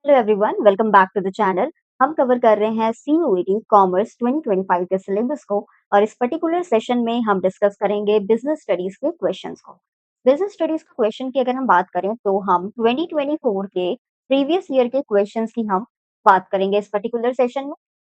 Hello everyone, welcome back to the channel. हम cover कर रहे हैं सीयूईटी कॉमर्स 2025 के सिलेबस को और इस पर्टिकुलर सेशन में हम डिस्कस करेंगे बिजनेस स्टडीज के क्वेश्चंस को। बिजनेस स्टडीज के क्वेश्चन की अगर हम बात करें तो हम 2024 के प्रीवियस ईयर के क्वेश्चंस की हम बात करेंगे इस पर्टिकुलर सेशन में।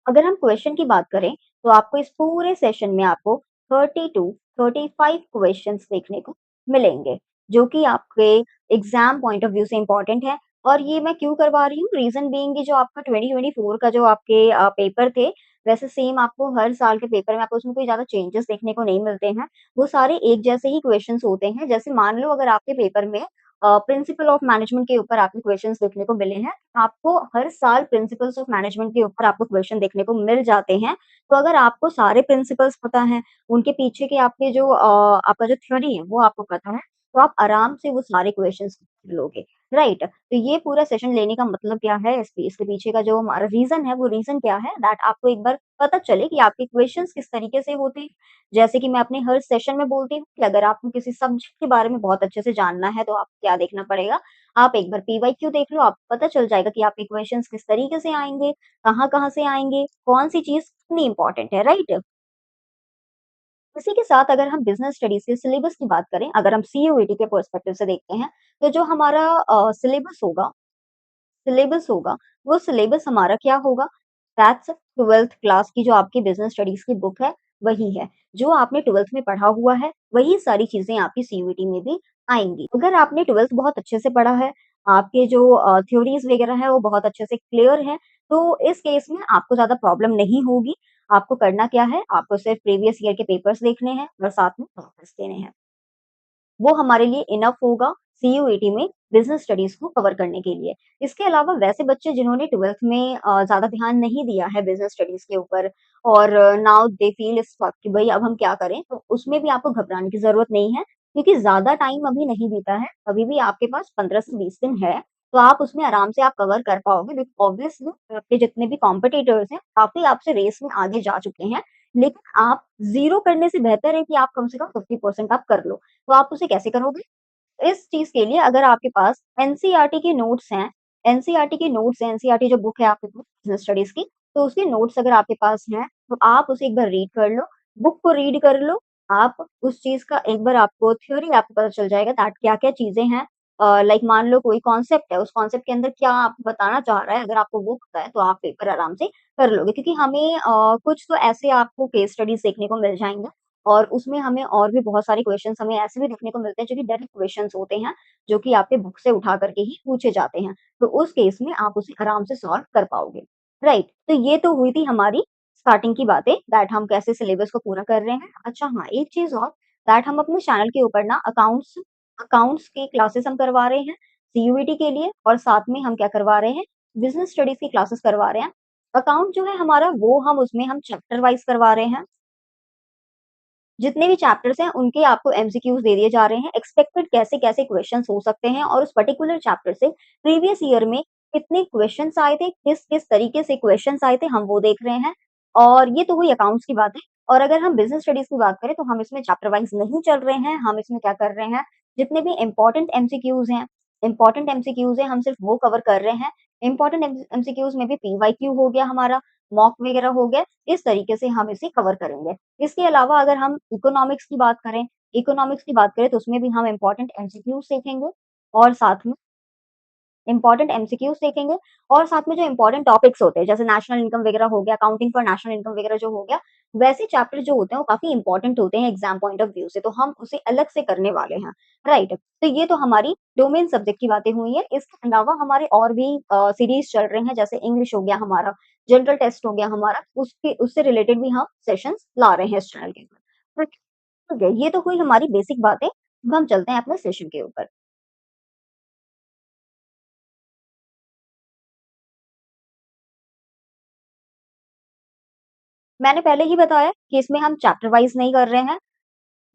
अगर हम क्वेश्चन की बात करें तो आपको इस पूरे सेशन में आपको 30 टू 35 क्वेश्चंस देखने को मिलेंगे, जो कि आपके एग्जाम पॉइंट ऑफ व्यू से इंपॉर्टेंट है। और ये मैं क्यों करवा रही हूँ, रीज़न बीइंग कि जो आपका 2024 का जो आपके पेपर थे, वैसे सेम आपको हर साल के पेपर में आपको उसमें कोई ज़्यादा चेंजेस देखने को नहीं मिलते हैं। वो सारे एक जैसे ही क्वेश्चन्स होते हैं। जैसे मान लो अगर आपके पेपर में प्रिंसिपल ऑफ मैनेजमेंट के ऊपर आपको क्वेश्चन्स देखने को मिले हैं, आपको हर साल प्रिंसिपल्स ऑफ मैनेजमेंट के ऊपर आपको क्वेश्चन देखने को मिल जाते हैं। तो अगर आपको सारे प्रिंसिपल्स पता हैं, उनके पीछे के आपके जो आपका जो थ्योरी है, वो आपको पता है, तो आप आराम से वो सारे क्वेश्चन्स कर लोगे, राइट? तो ये पूरा सेशन लेने का मतलब क्या है, इसके पीछे का जो हमारा रीज़न है, वो रीज़न क्या है दैट आपको एक बार पता चले कि आपके क्वेश्चंस किस तरीके से होते हैं। जैसे कि मैं अपने हर सेशन में बोलती हूँ कि अगर आपको किसी सब्जेक्ट के बारे में बहुत अच्छे से जानना है, तो आपको क्या देखना पड़ेगा, आप एक बार पीवाईक्यू देख लो, आपको पता चल जाएगा कि आपके क्वेश्चंस किस तरीके से आएँगे, कहाँ-कहाँ से आएँगे, कौन-सी चीज़ कितनी इम्पोर्टेंट है, राइट? इसी के साथ अगर हम बिज़नेस स्टडीज़ के सिलेबस की बात करें, अगर हम सीयूईटी के पर्सपेक्टिव से देखते हैं, तो जो हमारा सिलेबस होगा, वो सिलेबस हमारा क्या होगा? दैट्स 12th क्लास की जो आपकी बिज़नेस स्टडीज़ की बुक है, वही है। जो आपने 12th में पढ़ा हुआ है, वही सारी चीज़ें आपकी सीयूईटी में भी आएँगी। अगर आपने 12th बहुत अच्छे से पढ़ा है, आपके जो थ्योरीज़ वगैरह हैं, वो बहुत अच्छे से क्लियर हैं, तो इस केस में आपको ज़्यादा प्रॉब्लम नहीं होगी। आपको करना क्या है? आपको सिर्फ प्रीवियस ईयर के पेपर्स देखने हैं और साथ में प्रैक्टिस देने हैं। वो हमारे लिए इनफ होगा सीयूईटी में बिज़नेस स्टडीज़ को कवर करने के लिए। इसके अलावा वैसे बच्चे जिन्होंने 12th में ज़्यादा ध्यान नहीं दिया है बिज़नेस स्टडीज़ के ऊपर और नाउ दे फील स्टक कि भई अब हम क्या करें? तो उसमें भी आपको घबराने की ज़रूरत नहीं है, क्योंकि ज़्यादा टाइम अभी नहीं बीता है, अभी भी आपके पास 15 से 20 दिन है, तो आप उसमें आराम से आप कवर कर पाओगे। ऑब्वियसली आपके जितने भी कॉम्पिटिटर्स हैं, काफ़ी आपसे रेस में आगे जा चुके हैं, लेकिन आप ज़ीरो करने से बेहतर है कि आप कम से कम 50% आप कर लो। तो आप उसे कैसे करोगे? इस चीज़ के लिए अगर आपके पास एनसीईआरटी के नोट्स हैं, एनसीईआरटी जो बुक है आपके पास बिज़नेस स्टडीज़ की, तो उसके नोट्स अगर आपके पास हैं, तो आप उसे एक बार रीड कर लो, बुक को रीड कर लो। आप उस चीज़ का एक बार आपको थ्योरी आपको पता चल जाएगा दैट क्या-क्या चीज़ें हैं। लाइक मान लो कोई कॉन्सेप्ट है, उस कॉन्सेप्ट के अंदर क्या आपको बताना चाह रहा है, अगर आपको वो पता है, तो आप पेपर आराम से कर लोगे। क्योंकि हमें कुछ तो ऐसे आपको केस स्टडीज़ देखने को मिल जाएँगे और उसमें हमें और भी बहुत सारे क्वेश्चन्स हमें ऐसे भी देखने को मिलते हैं जो कि डायरेक्ट क्वेश्चन्स होते हैं, जो कि आपके बुक से उठा करके ही पूछे जाते हैं। तो उस केस में आप उसे आराम से सॉल्व कर पाओगे, राइट? तो ये तो हुई थी हमारी स्टार्टिंग की बातें दैट हम कैसे सिलेबस को पूरा कर रहे हैं। अच्छा हाँ, एक चीज़ और दैट हम अपने चैनल के ऊपर ना अकाउंट्स अकाउंट्स की क्लासेस हम करवा रहे हैं सीयूईटी के लिए और साथ में हम क्या करवा रहे हैं, बिज़नेस स्टडीज़ की क्लासेस करवा रहे हैं। अकाउंट जो है हमारा वो हम उसमें चैप्टर वाइज़ करवा रहे हैं। जितने भी चैप्टर्स हैं उनके आपको एमसीक्यूज़ दे दिए जा रहे हैं, एक्सपेक्टेड कैसे-कैसे क्वेश्चन्स हो सकते हैं और उस पर्टिकुलर चैप्टर से प्रीवियस ईयर में कितने क्वेश्चन्स आए थे, किस-किस तरीके से क्वेश्चन्स आए थे, हम वो देख रहे हैं। और ये तो हुई अकाउंट्स की बातें और अगर हम बिज़नेस स्टडीज़ की बात करें तो हम इसमें चैप्टर वाइज़ नहीं चल रहे हैं, हम इसमें क्या कर रहे हैं, जितने भी इम्पोर्टेंट एमसीक्यूज़ हैं, हम सिर्फ वो कवर कर रहे हैं। इम्पोर्टेंट एमसीक्यूज़ में भी पीवाईक्यू हो गया हमारा, मॉक वगैरह हो गया, इस तरीके से हम इसे कवर करेंगे। इसके अलावा अगर हम इकोनॉमिक्स की बात करें तो उसमें भी हम इम्पोर्टेंट एमसीक्यूज़ देखेंगे और साथ में जो इम्पोर्टेंट टॉपिक्स होते हैं, जैसे नेशनल इनकम वगैरह हो गया, अकाउंटिंग फॉर नेशनल इनकम वगैरह जो हो गया, वैसे चैप्टर जो होते हैं वो काफ़ी इम्पोर्टेंट होते हैं एग्ज़ाम पॉइंट ऑफ व्यू से, तो हम उसे अलग से करने वाले हैं, राइट? तो ये तो हमारी डोमेन सब्जेक्ट की बातें हुई हैं। इसके अलावा हमारे और भी सीरीज़ चल रहे हैं, जैसे इंग्लिश हो गया हमारा, जनरल टेस्ट हो गया हमारा, उससे रिलेटेड भी हम सेशंस ला रहे हैं इस चैनल के ऊपर। ठीक है, ये तो हुई हमारी बेसिक बातें, अब हम चलते हैं अपने सेशन के ऊपर। मैंने पहले ही बताया कि इसमें हम चैप्टर वाइज़ नहीं कर रहे हैं।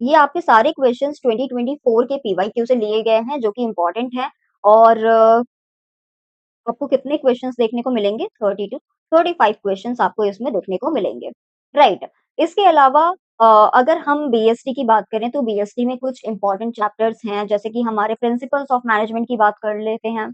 ये आपके सारे क्वेश्चंस 2024 के पीवाईक्यू से लिए गए हैं, जो कि इम्पोर्टेंट हैं और आपको कितने क्वेश्चंस देखने को मिलेंगे 30 टू 35 क्वेश्चंस आपको इसमें देखने को मिलेंगे, राइट? इसके अलावा अ, अगर हम बीएसटी की बात करें तो बीएसटी में कुछ इम्पोर्टेंट चैप्टर्स हैं, जैसे कि हमारे प्रिंसिपल्स ऑफ मैनेजमेंट की बात कर लेते हैं।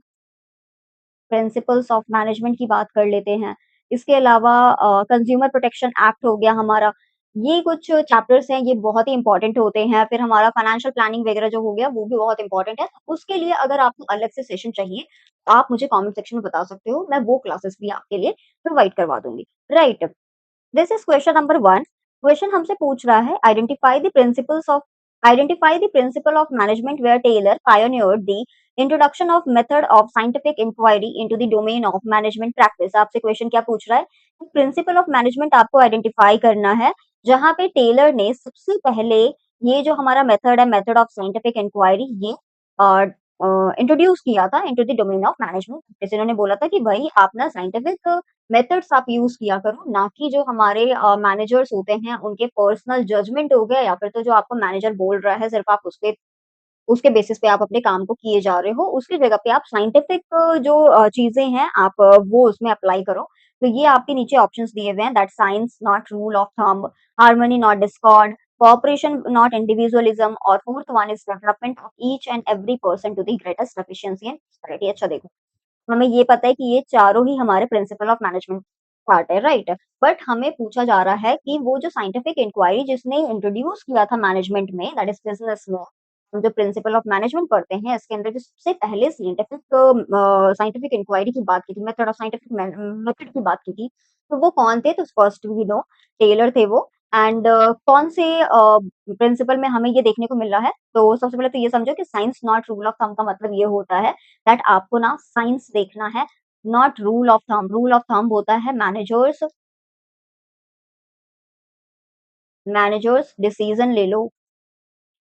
प्रिंसिपल्स ऑफ मैनेजमेंट की बात कर लेते हैं। इसके अलावा कंज्यूमर प्रोटेक्शन एक्ट हो गया हमारा, ये कुछ चैप्टर्स हैं, ये बहुत ही इम्पोर्टेंट होते हैं। फिर हमारा फाइनेंशियल प्लानिंग वगैरह जो हो गया, वो भी बहुत इम्पोर्टेंट है। उसके लिए अगर आपको अलग से सेशन चाहिए, आप मुझे कमेंट सेक्शन में बता सकते हो, मैं वो क्लासेस भी आपके लिए प्रोवाइड करवा दूँगी। Right. This is question number 1। Question हमसे पूछ रहा है identify the principle of management where Taylor pioneered the introduction of method of scientific inquiry into the domain of management practice. आपसे क्वेश्चन क्या पूछ रहा है? प्रिंसिपल ऑफ मैनेजमेंट आपको आइडेंटिफाई करना है, जहां पे टेलर ने सबसे पहले ये जो हमारा मेथड है, मेथड ऑफ साइंटिफिक इंक्वायरी, ये इंट्रोड्यूस किया था into the domain of management practice. इन्होंने बोला था कि भाई आप ना साइंटिफिक मेथड्स आप यूज़ किया करो, ना कि जो हमारे मैनेजर्स होते हैं, उनके पर्सनल जजमेंट हो गया या फिर तो जो आपको मैनेजर बोल रहा है, सिर्फ़ आप उसके बेसिस पे आप अपने काम को किए जा रहे हो, उसकी जगह पे आप साइंटिफिक जो चीज़ें हैं, आप वो उसमें अप्लाई करो। तो ये आपके नीचे ऑप्शंस दिए हुए हैं, that science not rule of thumb, harmony not discord, cooperation not individualism, और fourth one is development of each and every person to the greatest efficiency and prosperity. अच्छा देखो, हमें ये पता है कि ये चारों ही हमारे प्रिंसिपल ऑफ मैनेजमेंट पार्ट है, राइट? बट हमें पूछा जा रहा है कि वो जो साइंटिफिक इंक्वायरी जिसने इंट्रोड्यूस किया था मैनेजमेंट में, दैट इज बिजनेस में, हम जो प्रिंसिपल ऑफ मैनेजमेंट पढ़ते हैं, इसके अंदर जो सबसे पहले साइंटिफिक इंक्वायरी की बात की थी, मेथड ऑफ साइंटिफिक मेथड की बात की थी, तो वो कौन थे? तो फर्स्ट वी नो टेलर थे वो। एंड कौन से प्रिंसिपल में हमें ये देखने को मिल रहा है? तो सबसे पहले तो ये समझो कि science not rule of thumb का मतलब ये होता है दैट आपको ना साइंस देखना है, not rule of thumb. Rule of thumb होता है मैनेजर्स डिसीजन ले लो,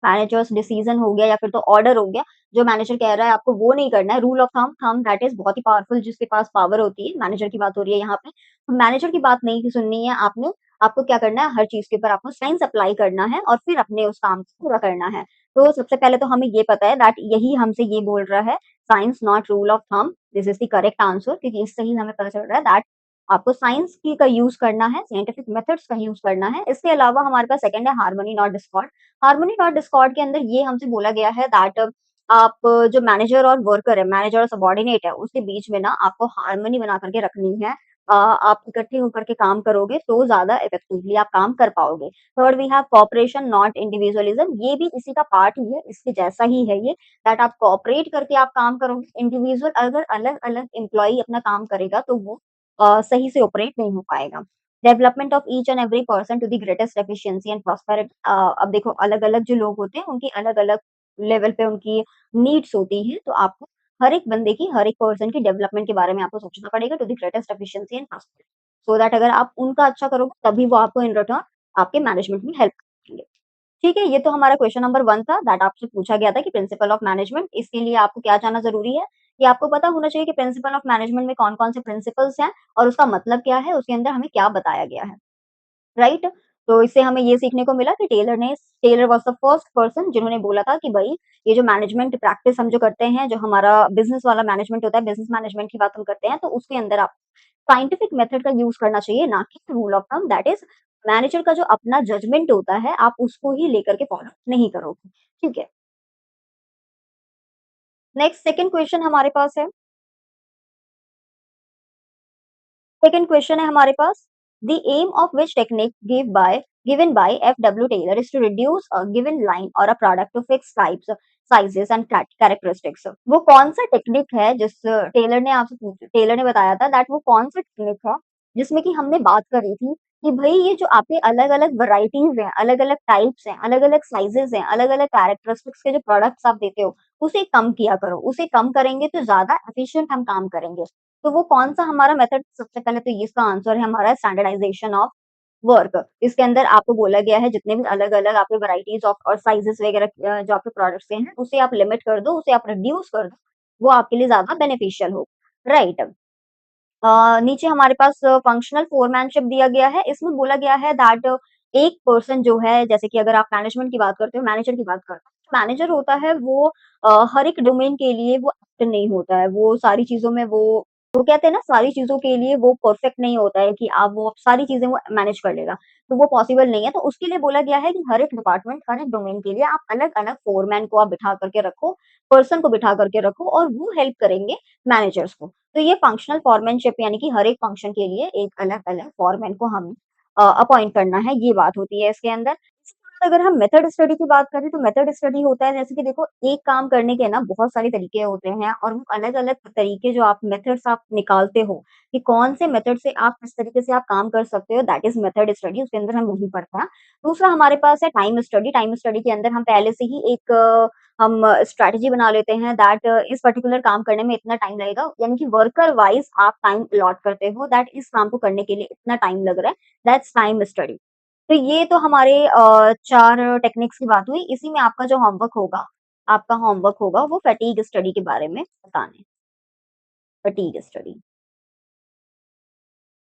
मैनेजर्स डिसीजन हो गया या फिर तो ऑर्डर हो गया, जो मैनेजर कह रहा है आपको वो नहीं करना है। Rule of thumb, thumb that is बहुत ही पावरफुल, जिसके पास पावर होती है, मैनेजर की बात हो रही है यहाँ पे। तो मैनेजर की बात नहीं सुननी है आपने, आपको क्या करना है, हर चीज के ऊपर आपको साइंस अप्लाई करना है और फिर अपने उस काम को पूरा करना है। तो सबसे पहले तो हमें ये पता है दैट यही हमसे ये बोल रहा है, science not rule of thumb, this is the correct answer, क्योंकि इससे ही हमें पता चल रहा है दैट आपको साइंस की का यूज करना है, साइंटिफिक मेथड्स का यूज करना है। इसके अलावा हमारे पास सेकंड है harmony not Discord. Harmony not Discord के अंदर ये हमसे बोला गया है दैट आप जो मैनेजर और वर्कर है, मैनेजर और सबॉर्डिनेट है, उसके बीच में ना आपको हार्मनी बना करके रखनी है। आप इकट्ठे होकर के काम करोगे तो ज्यादा इफेक्टिवली आप काम कर पाओगे। Third we have cooperation not individualism, ये भी इसी का पार्ट ही है, इसके जैसा ही है ये, दैट आप कोऑपरेट करके आप काम करोगे। इंडिविजुअल अगर अलग अलग एम्प्लॉय अपना काम करेगा तो वो सही से ऑपरेट नहीं हो पाएगा। Development of each and every person to the greatest efficiency and prosperity. अब देखो अलग-अलग जो लोग होते हैं उनकी अलग-अलग लेवल पे उनकी नीड्स होती हैं, तो आपको हर एक बंदे की, हर एक पर्सन की डेवलपमेंट के बारे में आपको सोचना पड़ेगा to the greatest efficiency and prosperity. So that अगर आप उनका अच्छा करोगे तभी वो आपको इन रिटर्न आपके मैनेजमेंट में हेल्प करेंगे। ठीक है, ये तो हमारा क्वेश्चन नंबर 1 था दैट आपसे पूछा गया था कि प्रिंसिपल ऑफ मैनेजमेंट, इसके लिए आपको क्या जानना ज़रूरी है? कि आपको पता होना चाहिए कि प्रिंसिपल ऑफ मैनेजमेंट में कौन-कौन से प्रिंसिपल्स हैं और उसका मतलब क्या है, उसके अंदर हमें क्या बताया गया है, राइट? तो इससे हमें ये सीखने को मिला कि Taylor was the first person जिन्होंने बोला था कि भई ये जो मैनेजमेंट प्रैक्टिस हम जो करते हैं, जो हमारा बिज़नेस वाला मैनेजमेंट होता है, बिज़नेस मैनेजमेंट की बात हम करते हैं, तो उसके अंदर आप साइंटिफिक मेथड का यूज़ करना चाहिए, ना कि rule of thumb, that is manager का जो अपना जजमेंट होता है, आप उसको ही लेकर के फॉलो नहीं करोगे। ठीक है। नेक्स्ट सेकंड क्वेश्चन हमारे पास है। सेकंड क्वेश्चन है हमारे पास, the aim of which technique given by F W. Taylor is to reduce a given line और a product to fix types, sizes and characteristics. वो कौन सा टेक्निक है टेलर ने बताया था दैट वो कौन सा टेक्निक है जिसमें कि हमने बात करी थी कि भई ये जो आपके अलग-अलग वैराइटीज़ हैं, अलग-अलग टाइप्स हैं, अलग-अलग साइजेस हैं, अलग-अलग कैरेक्टरिस्टिक्स के जो प्रोडक्ट्स आप देते हो, उसे कम किया करो। उसे कम करेंगे तो ज़्यादा एफिशिएंट हम काम करेंगे। तो वो कौन-सा हमारा मेथड, सबसे पहले तो ये इसका आंसर है हमारा स्टैंडर्डाइज़ेशन ऑफ वर्क। इसके अंदर आपको बोला गया है जितने भी अलग-अलग आपके वैराइटीज़ ऑफ और साइज़ेज़ वगैरह जो आपके प्रोडक्ट्स के हैं, उसे आप लिमिट कर दो, उसे आप रिड्यूस कर दो, वो आपके लिए ज़्यादा बेनिफिशियल हो। राइट। नीचे हमारे पास फंक्शनल फोरमैनशिप दिया गया है। इसमें बोला गया है दैट एक पर्सन जो है, जैसे कि अगर आप मैनेजमेंट की बात करते हो, मैनेजर की बात करते हो, मैनेजर होता है वो हर एक डोमेन के लिए वो एप्ट नहीं होता है। वो सारी चीज़ों में वो कहते हैं ना, सारी चीज़ों के लिए वो परफेक्ट नहीं होता है कि आप वो सारी चीज़ें वो मैनेज कर लेगा। तो वो पॉसिबल नहीं है। तो उसके लिए बोला गया है कि हर एक डिपार्टमेंट, हर एक डोमेन के लिए आप अलग-अलग फोरमैन को आप बिठा करके रखो, पर्सन को बिठा करके रखो और वो हेल्प करेंगे मैनेजर्स को। तो ये फंक्शनल फोरमैनशिप यानी कि हर एक फंक्शन के लिए एक अलग-अलग फोरमैन को हम अपॉइंट करना है, ये बात होती है इसके अंदर। इसके बाद अगर हम मेथड स्टडी की बात करें तो मेथड स्टडी होता है जैसे कि देखो एक काम करने के ना बहुत सारे तरीके होते हैं और वो अलग-अलग तरीके जो आप मेथड्स आप निकालते हो, कि कौन से मेथड से आप किस तरीके से आप काम कर सकते हो दैट इज़ मेथड स्टडी उसके अंदर हम वही पढ़ते हैं। दूसरा हमारे पास है टाइम स्टडी के अंदर हम पहले से ही एक हम स्ट्रैटेजी बना लेते हैं दैट इस पर्टिकुलर काम करने में इतना टाइम लगेगा, यानी कि वर्कर वाइज़ आप टाइम अलॉट करते हो दैट इस काम को करने के लिए इतना टाइम लग रहा है, दैट्स टाइम स्टडी। तो ये तो हमारे 4 टेक्निक्स की बात हुई, इसी में आपका होमवर्क होगा वो फैटीग स्टडी के बारे में बताना है, फैटीग स्टडी।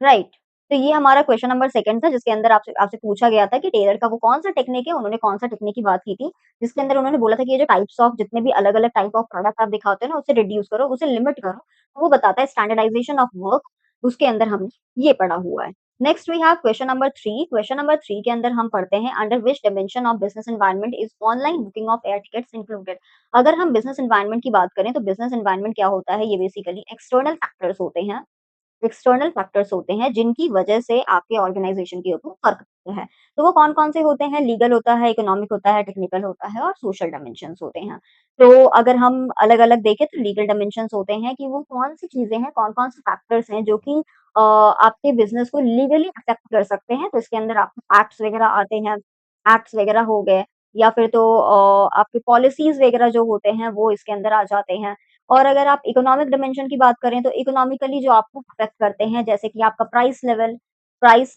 राइट। तो ये हमारा क्वेश्चन नंबर 2 था जिसके अंदर आपसे आपसे पूछा गया था कि टेलर का वो कौन-सा टेक्निक है, उन्होंने कौन-सा टेक्निक की बात की थी, जिसके अंदर उन्होंने बोला था कि ये जो टाइप्स ऑफ जितने भी अलग-अलग टाइप ऑफ प्रोडक्ट आप दिखाते हो ना, उसे रिड्यूस करो, उसे लिमिट करो। तो वो बताता है स्टैंडर्डाइजेशन ऑफ वर्क, उसके अंदर हमने ये पढ़ा हुआ है। Next we have question number 3 के अंदर हम पढ़ते हैं under which dimension of business environment is online booking of air tickets included. अगर हम बिज़नेस एनवायरनमेंट की बात करें तो बिज़नेस एनवायरनमेंट क्या होता है, ये बेसिकली एक्सटर्नल फैक्टर्स होते हैं जिनकी वजह से आपके ऑर्गेनाइजेशन के ऊपर फ़र्क पड़ता है। तो वो कौन-कौन से होते हैं? लीगल होता है, इकोनॉमिक होता है, टेक्निकल होता है और सोशल डायमेंशंस होते हैं। तो अगर हम अलग-अलग देखें तो लीगल डायमेंशंस होते हैं कि वो कौन-सी चीज़ें हैं, कौन-कौन से फैक्टर्स हैं जो कि आपके बिज़नेस को लीगली अफ़ेक्ट कर सकते हैं। तो इसके अंदर आपको एक्ट्स वग़ैरह आते हैं, एक्ट्स वग़ैरह हो गए या फिर तो आपके पॉलिसीज़ वग़ैरह जो होते हैं वो इसके अंदर आ जाते हैं। और अगर आप इकोनॉमिक डायमेंशन की बात करें तो इकोनॉमिकली जो आपको अफ़ेक्ट करते हैं जैसे कि आपका प्राइस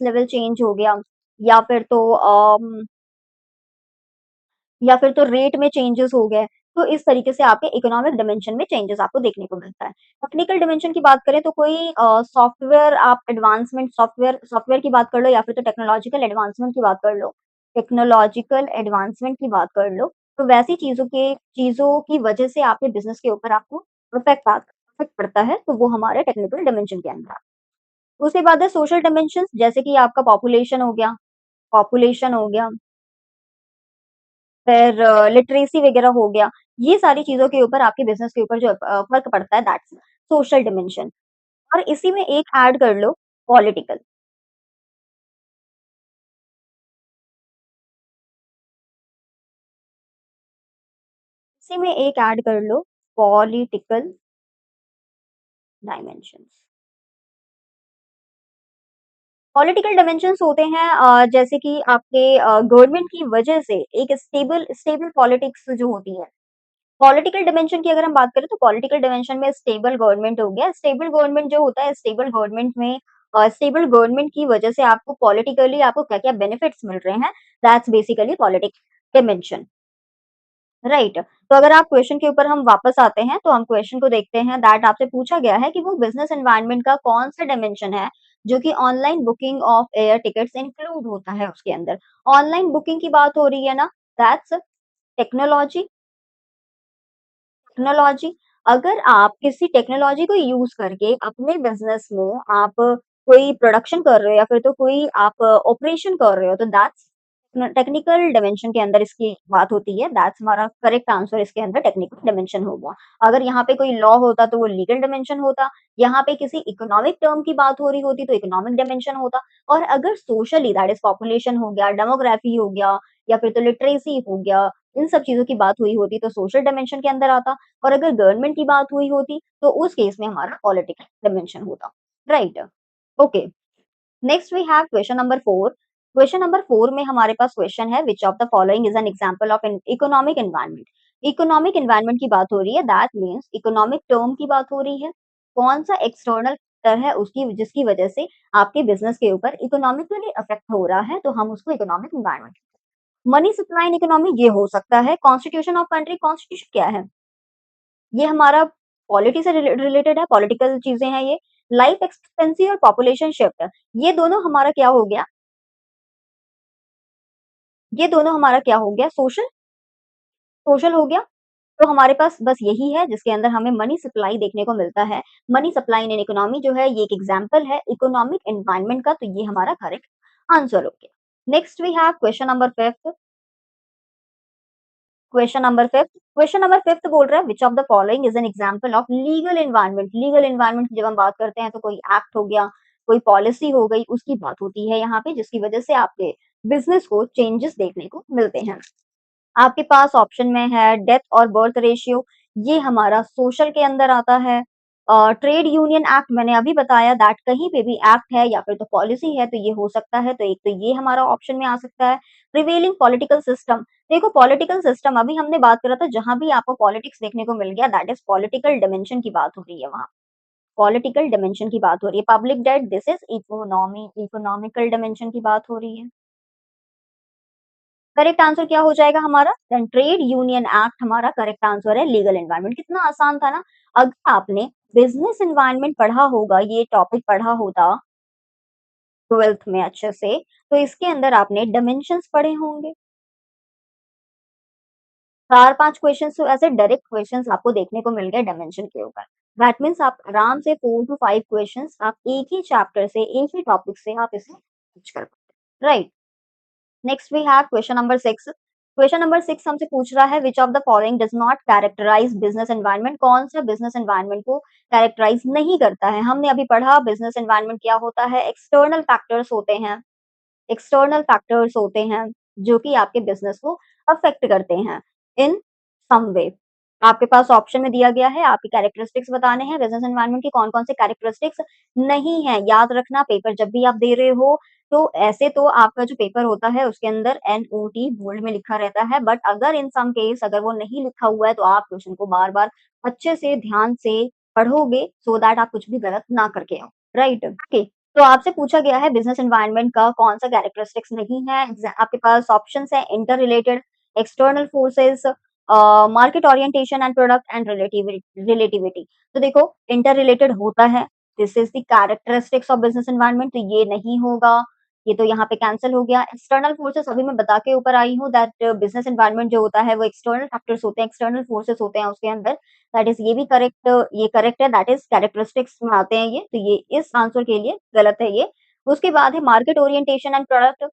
लेवल चेंज हो गया या फिर तो या फिर तो रेट में चेंजेस हो गए। तो इस तरीके से आपके इकोनॉमिक डायमेंशन में चेंजेस आपको देखने को मिलता है। टेक्निकल डायमेंशन की बात करें तो कोई सॉफ्टवेयर की बात कर लो या फिर तो टेक्नोलॉजिकल एडवांसमेंट की बात कर लो, तो वैसी चीज़ों की वजह से आपके बिज़नेस के ऊपर आपको इफ़ेक्ट पड़ता है, तो वो हमारे टेक्निकल डायमेंशन के अंदर आता है। उसके बाद है सोशल डायमेंशंस जैसे कि आपका पॉपुलेशन हो गया, फिर लिटरेसी वगैरह हो गया, ये सारी चीज़ों के ऊपर आपके बिज़नेस के ऊपर जो फ़र्क पड़ता है दैट्स सोशल डायमेंशन और इसी में एक ऐड कर लो पॉलिटिकल, इसी में एक ऐड कर लो पॉलिटिकल डायमेंशंस। पॉलिटिकल डायमेंशंस होते हैं जैसे कि आपके गवर्नमेंट की वजह से एक स्टेबल पॉलिटिक्स जो होती है पॉलिटिकल डायमेंशन की अगर हम बात करें तो पॉलिटिकल डायमेंशन में स्टेबल गवर्नमेंट हो गया। स्टेबल गवर्नमेंट जो होता है स्टेबल गवर्नमेंट की वजह से आपको पॉलिटिकली आपको क्या-क्या बेनिफिट्स मिल रहे हैं, that's basically politics dimension, right? तो अगर आप क्वेश्चन के ऊपर हम वापस आते हैं, तो हम क्वेश्चन को देखते हैं दैट आपसे पूछा गया है कि वो बिज़नेस एनवायरनमेंट का कौन-सा डायमेंशन है, जो कि online booking of air tickets include होता है उसके अंदर। ऑनलाइन बुकिंग की बात हो रही है ना, दैट्स टेक्नोलॉजी टेक्नोलॉजी अगर आप किसी टेक्नोलॉजी को यूज़ करके अपने बिज़नेस में आप कोई प्रोडक्शन कर रहे हो या फिर तो कोई आप ऑपरेशन कर रहे हो तो दैट्स टेक्निकल डायमेंशन के अंदर इसकी बात होती है। दैट्स हमारा करेक्ट आंसर इसके अंदर टेक्निकल डायमेंशन होगा। अगर यहाँ पे कोई लॉ होता तो वो लीगल डायमेंशन होता, यहाँ पे किसी इकोनॉमिक टर्म की बात हो रही होती तो इकोनॉमिक डायमेंशन होता और अगर सोशली दैट इज़ पॉपुलेशन हो गया, डेमोग्राफी हो गया या फिर तो लिटरेसी हो गया, इन सब चीज़ों की बात हुई होती तो सोशल डायमेंशन के अंदर आता। और अगर गवर्नमेंट की बात हुई होती, तो उस केस में हमारा पॉलिटिकल डायमेंशन होता, right? Okay, next we have question number 4। Question number 4 में हमारे पास क्वेश्चन है which of the following is an example of an economic environment. Economic environment की बात हो रही है दैट मीन्स इकोनॉमिक टर्म की बात हो रही है। कौन-सा एक्सटर्नल फैक्टर है उसकी जिसकी वजह से आपके बिज़नेस के ऊपर इकोनॉमिकली इफेक्ट हो रहा है, तो हम उसको economic environment money supply in economy ये हो सकता है, कॉन्स्टिट्यूशन ऑफ कंट्री कॉन्स्टिट्यूशन क्या है? ये हमारा पॉलिटी से रिलेटेड है, पॉलिटिकल चीज़ें हैं ये। लाइफ एक्सपेक्टेंसी और पॉपुलेशन शिफ्ट ये दोनों हमारा क्या हो गया? ये दोनों हमारा क्या हो गया? सोशल हो गया। तो हमारे पास बस यही है जिसके अंदर हमें मनी सप्लाई देखने को मिलता है। मनी सप्लाई इन इकोनॉमी जो है ये एक एग्जांपल है इकोनॉमिक एनवायरनमेंट का, तो ये हमारा करेक्ट आंसर हो गया। Next we have question number 5। Question number 5 बोल रहा है which of the following is an example of legal environment. Legal environment की जब हम बात करते हैं तो कोई एक्ट हो गया, कोई पॉलिसी हो गई, उसकी बात होती है यहाँ पे, जिसकी वजह से आपके बिजनेस को चेंजेस देखने को मिलते हैं। आपके पास ऑप्शन में है डेथ और बर्थ रेशियो, ये हमारा सोशल के अंदर आता है। ट्रेड यूनियन एक्ट मैंने अभी बताया दैट कहीं पे भी एक्ट है या फिर तो पॉलिसी है तो ये हो सकता है, तो एक तो ये हमारा ऑप्शन में आ सकता है। प्रिवेलिंग पॉलिटिकल सिस्टम, देखो पॉलिटिकल सिस्टम अभी हमने बात करा था, जहां भी आपको पॉलिटिक्स देखने को मिल गया दैट इज पॉलिटिकल डिमेंशन की बात हो रही है वहां, पॉलिटिकल डिमेंशन की बात हो रही है। Public debt this is economical dimension की बात हो रही है। करेक्ट आंसर क्या हो जाएगा हमारा, देन ट्रेड यूनियन एक्ट हमारा करेक्ट आंसर है। लीगल एनवायरनमेंट कितना आसान था ना। अगर आपने बिजनेस एनवायरनमेंट पढ़ा होगा, ये टॉपिक पढ़ा होता 12th में अच्छे से, तो इसके अंदर आपने डायमेंशंस पढ़े होंगे। 4-5 क्वेश्चंस तो ऐसे डायरेक्ट क्वेश्चंस आपको देखने को मिल गए डायमेंशन के ऊपर। दैट मीन्स आप आराम से 4 टू 5 क्वेश्चंस आप एक ही चैप्टर से, एक ही टॉपिक से आप इसे टीच कर पाते, right. Next we have question number 6। Question number 6 हमसे पूछ रहा है which of the following does not characterize business environment. कौन सा बिजनेस एनवायरनमेंट को कैरेक्टराइज नहीं करता है। हमने अभी पढ़ा बिजनेस एनवायरनमेंट क्या होता है, एक्सटर्नल फैक्टर्स होते हैं, एक्सटर्नल फैक्टर्स होते हैं जो कि आपके बिजनेस को अफेक्ट करते हैं इन सम वे। आपके पास ऑप्शन में दिया गया है, आपकी कैरेक्टरिस्टिक्स बताने हैं बिजनेस एनवायरनमेंट की, कौन कौन से कैरेक्टरिस्टिक्स नहीं है। याद रखना पेपर जब भी आप दे रहे हो तो ऐसे तो आपका जो पेपर होता है उसके अंदर NOT बोल्ड में लिखा रहता है, बट अगर इन सम केस अगर वो नहीं लिखा हुआ है तो आप क्वेश्चन को बार बार अच्छे से ध्यान से पढ़ोगे सो दैट आप कुछ भी गलत ना करके आओ, राइट। ओके, तो आपसे पूछा गया है बिजनेस एनवायरनमेंट का कौन सा कैरेक्टरिस्टिक्स नहीं है। आपके पास ऑप्शंस है inter related, external forces, market orientation and product and relativity. तो देखो इंटर रिलेटेड होता है, this is the characteristics of business environment, तो ये नहीं होगा, ये तो यहाँ पे कैंसिल हो गया। एक्सटर्नल फोर्सेस अभी मैं बता के ऊपर आई हूँ दैट बिजनेस एनवायरनमेंट जो होता है वो एक्सटर्नल फैक्टर्स होते हैं, एक्सटर्नल फोर्सेस होते हैं उसके अंदर, दैट इज ये भी करेक्ट, ये करेक्ट है, दैट इज कैरेक्टरिस्टिक्स में आते हैं ये, तो ये इस आंसर के लिए गलत है ये। उसके बाद है market orientation and product.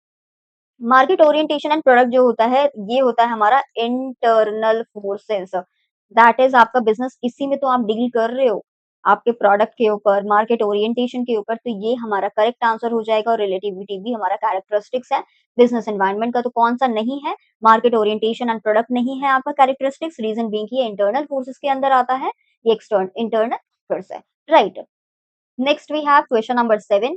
Market orientation and product जो होता है ये होता है हमारा इंटरनल फोर्सेस, दैट इज आपका बिजनेस इसी में तो आप डील कर रहे हो आपके प्रोडक्ट के ऊपर, मार्केट ओरिएंटेशन के ऊपर, तो ये हमारा करेक्ट आंसर हो जाएगा। और रिलेटिविटी भी हमारा कैरेक्टरिस्टिक्स है बिजनेस एनवायरनमेंट का, तो कौन सा नहीं है, मार्केट ओरिएंटेशन एंड प्रोडक्ट नहीं है आपका कैरेक्टरिस्टिक्स, रीजन बीइंग कि ये इंटरनल फोर्सेस के अंदर आता है, ये एक्सटर्नल इंटरनल फैक्टर्स है, right. Next we have question number 7।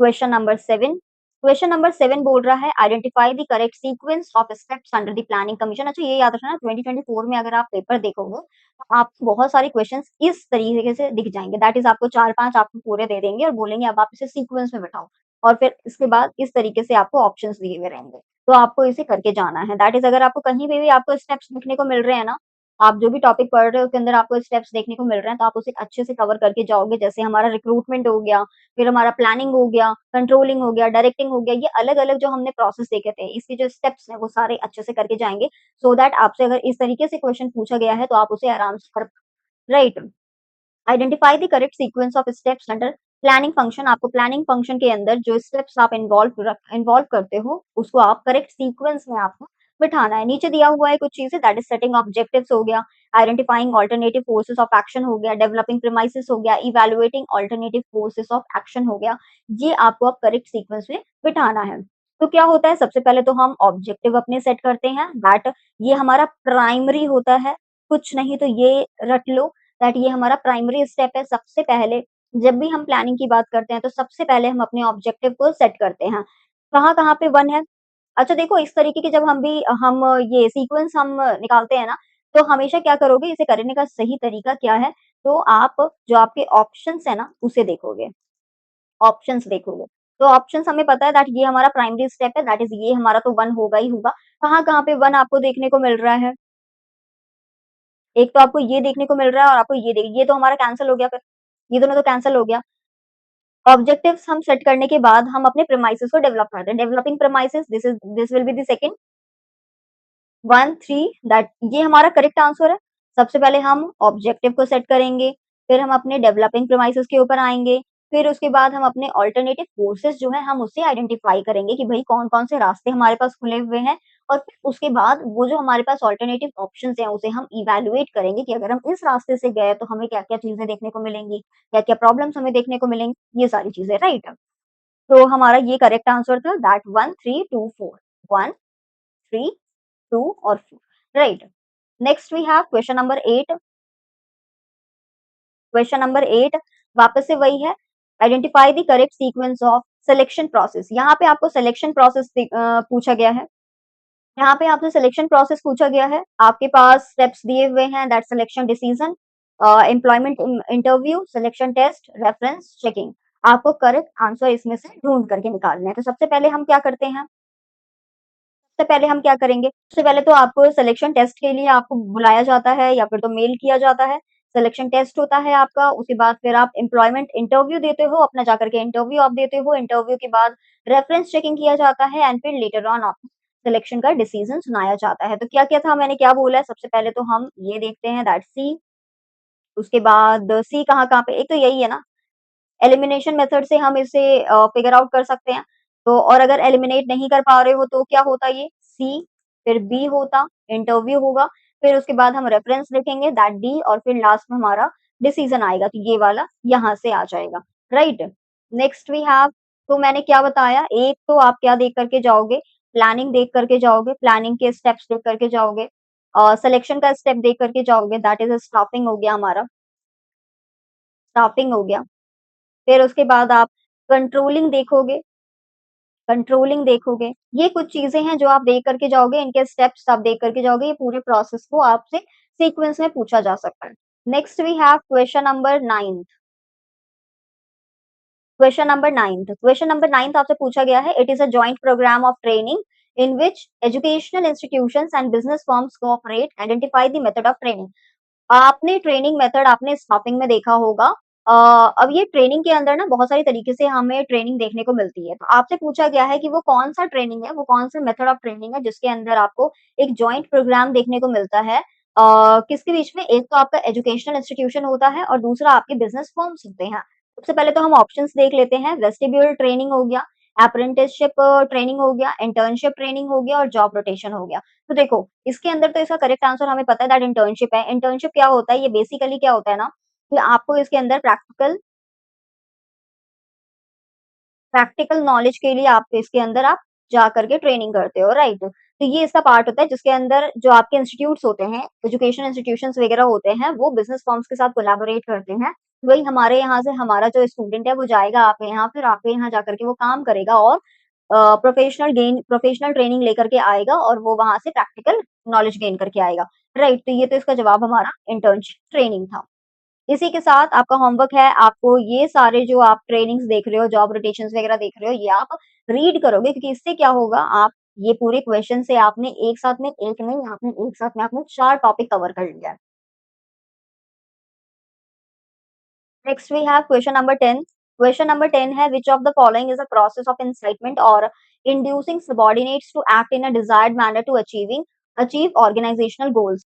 Question number 7, question number 7 बोल रहा है identify the correct sequence of steps under the planning commission. अच्छा ये याद रखना 2024 में अगर आप पेपर देखोगे तो आपको बहुत सारे क्वेश्चंस इस तरीके से दिख जाएंगे, दैट इज आपको 4-5 आपको पूरे दे देंगे और बोलेंगे अब आप इसे सीक्वेंस में बैठाओ, और फिर इसके बाद इस तरीके से आपको ऑप्शंस दिए हुए रहेंगे, तो आपको इसे करके जाना है। दैट इज अगर आपको कहीं पे भी आपको स्टेप्स देखने को मिल रहे हैं ना, आप जो भी टॉपिक पढ़ रहे हो उसके अंदर आपको स्टेप्स देखने को मिल रहे हैं, तो आप उसे अच्छे से कवर करके जाओगे। जैसे हमारा रिक्रूटमेंट हो गया, फिर हमारा प्लानिंग हो गया, कंट्रोलिंग हो गया, डायरेक्टिंग हो गया, ये अलग-अलग जो हमने प्रोसेस देखे थे, इसके जो स्टेप्स हैं वो सारे अच्छे से करके जाएँगे, सो दैट आपसे अगर इस तरीके से क्वेश्चन पूछा गया है तो आप उसे आराम से कर, right. Identify the correct sequence of steps under planning function. आपको प्लानिंग फंक्शन के अंदर जो स्टेप्स आप इन्वॉल्व करते हो उसको आप करेक्ट सीक्वेंस में आपको बिठाना है। नीचे दिया हुआ है कुछ चीजें, दैट इज सेटिंग ऑब्जेक्टिव्स हो गया, identifying alternative forces of action हो गया, डेवलपिंग प्रीमाइसेस हो गया, evaluating alternative forces of action हो गया, ये आपको अब करेक्ट सीक्वेंस में बिठाना है। तो क्या होता है, सबसे पहले तो हम ऑब्जेक्टिव अपने सेट करते हैं, दैट ये हमारा प्राइमरी होता है, कुछ नहीं तो ये रट लो दैट ये हमारा प्राइमरी स्टेप है। सबसे पहले जब भी हम प्लानिंग की बात करते हैं तो सबसे पहले हम अपने ऑब्जेक्टिव को सेट करते हैं। कहाँ-कहाँ पे 1 है? अच्छा देखो इस तरीके की जब हम ये सीक्वेंस हम निकालते हैं ना, तो हमेशा क्या करोगे, इसे करने का सही तरीका क्या है? तो आप जो आपके ऑप्शंस है ना, उसे देखोगे, ऑप्शंस देखोगे। तो ऑप्शंस हमें पता है दैट ये हमारा प्राइमरी स्टेप है, दैट इज़ ये हमारा तो 1 होगा ही होगा। कहाँ-कहाँ पे 1 आपको देखने को मिल रहा है? एक तो आपको ये देखने को मिल रहा है और आपको ये तो हमारा कैंसल हो गया फिर, ये दोनों तो कैंसल हो गया। ऑब्जेक्टिव्स हम सेट करने के बाद हम अपने प्रीमाइसेस को डेवलप करते हैं। Developing premises this will be the second 1 3 that ये हमारा करेक्ट आंसर है। सबसे पहले हम ऑब्जेक्टिव को सेट करेंगे, फिर हम अपने डेवलपिंग प्रीमाइसेस के ऊपर आएँगे, फिर उसके बाद हम अपने अल्टरनेटिव कोर्सेज़ जो हैं हम उसे आइडेंटिफ़ाई करेंगे कि भई कौन-कौन से रास्ते हमारे पास खुले हुए हैं और फिर उसके बाद वो जो हमारे पास अल्टरनेटिव ऑप्शंस हैं उसे हम इवैल्यूएट करेंगे कि अगर हम इस रास्ते से गए तो हमें क्या-क्या चीज़ें देखने को मिलेंगी, क्या-क्या प्रॉब्लम्स हमें देखने को मिलेंगी, ये सारी चीज़ें, राइट? तो हमारा ये करेक्ट आंसर था दैट 1, 3, 2, 4 1, 3, 2 और 4 right. Next we have question number 8 question number 8 वापस से वही है identify the correct sequence of selection process यहाँ पे आपको सिलेक्शन प्रोसेस पूछा गया है यहाँ पे आपसे सिलेक्शन प्रोसेस पूछा गया है आपके पास स्टेप्स दिए हुए हैं that selection decision employment interview selection test reference checking आपको करेक्ट आंसर इसमें से ढूंढ करके निकालना है तो सबसे पहले हम क्या करते हैं सबसे पहले हम क्या करेंगे? सबसे पहले तो आपको सिलेक्शन टेस्ट के लिए आपको बुलाया जाता है या फिर तो मेल किया जाता है। सिलेक्शन टेस्ट होता है आपका, उसके बाद फिर आप एम्प्लॉयमेंट इंटरव्यू देते हो, अपना जाकर के इंटरव्यू आप देते हो। इंटरव्यू के बाद रेफरेंस चेकिंग किया जाता है एंड फिर लेटर ऑन आपको सिलेक्शन का डिसीजन सुनाया जाता है। तो क्या-क्या था मैंने क्या बोला है? सबसे पहले तो हम ये देखते हैं दैट सी, उसके बाद सी कहाँ-कहाँ पे एक तो यही है ना एलिमिनेशन मेथड से हम इसे फिगर आउट कर सकते हैं। तो और अगर एलिमिनेट नहीं कर पा रहे हो तो क्या होता ये? सी फिर बी होता, इंटरव्यू होगा, फिर उसके बाद हम रेफरेंस लिखेंगे दैट डी और फिर लास्ट में हमारा डिसीजन आएगा तो ये वाला यहाँ से आ जाएगा, राइट? नेक्स्ट वी हैव तो मैंने क्या बताया, एक तो आप क्या देख कर के जाओगे, प्लानिंग देख कर के जाओगे, प्लानिंग के स्टेप्स देख कर के जाओगे सिलेक्शन का स्टेप देख कर के जाओगे दैट इज़ स्टाफिंग हो गया हमारा, स्टाफिंग हो गया। फिर उसके बाद आप कंट्रोलिंग देखोगे कंट्रोलिंग देखोगे। ये कुछ चीज़ें हैं जो आप देख कर के जाओगे, इनके स्टेप्स आप देख कर के जाओगे, ये पूरे प्रोसेस को आपसे सीक्वेंस में पूछा जा सकता है। Next we have question number 9th आपसे पूछा गया है, it is a joint programme of training in which educational institutions and business firms cooperate, identify the method of training. आपने ट्रेनिंग मेथड आपने स्टाफिंग में देखा होगा। अब ये ट्रेनिंग के अंदर ना बहुत सारी तरीके से हमें ट्रेनिंग देखने को मिलती है। तो आपसे पूछा गया है कि वो कौन-सा ट्रेनिंग है, वो कौन-सा मेथड ऑफ ट्रेनिंग है जिसके अंदर आपको एक जॉइंट प्रोग्राम देखने को मिलता है। किसके बीच में? एक तो आपका एजुकेशनल इंस्टीट्यूशन होता है और दूसरा आपके बिज़नेस फर्म्स होते हैं। सबसे पहले तो हम ऑप्शंस देख लेते हैं। वेस्टिब्यूल ट्रेनिंग हो गया, अप्रेंटिसशिप ट्रेनिंग हो गया, इंटर्नशिप ट्रेनिंग हो गया और जॉब रोटेशन हो गया। तो देखो, इसके अंदर तो इसका करेक्ट आंसर हमें पता है दैट इंटर्नशिप है। इंटर्नशिप क्या होता है? ये बेसिकली क्या होता है ना, कि आपको इसके अंदर प्रैक्टिकल नॉलेज के लिए आप इसके अंदर आप जा करके ट्रेनिंग करते हो, राइट? तो ये इसका पार्ट होता है जिसके अंदर जो आपके इंस्टीट्यूट्स होते हैं, एजुकेशन इंस्टीट्यूशंस वगैरह होते हैं, वो बिज़नेस फर्म्स के साथ कोलैबोरेट करते हैं। वही हमारे यहाँ से हमारा जो स्टूडेंट है वो जाएगा आपके यहाँ, फिर आपके यहाँ जाकर के वो काम करेगा और प्रोफेशनल ट्रेनिंग लेकर के आएगा और वो वहाँ से प्रैक्टिकल नॉलेज गेन करके आएगा, राइट? तो ये तो इसका जवाब हमारा इंटर्नशिप ट्रेनिंग था। इसी के साथ आपका होमवर्क है, आपको ये सारे जो आप ट्रेनिंग्स देख रहे हो, जॉब रोटेशंस वगैरह देख रहे हो, ये आप रीड करोगे क्योंकि इससे क्या होगा, आप ये पूरे क्वेश्चन से आपने एक साथ में 1 नहीं, आपने एक साथ में आपने 4 टॉपिक कवर कर लिया है। Next we have question number 10 question number 10 है which of the following is a process of incitement और inducing subordinates to act in a desired manner to achieve organisational goals.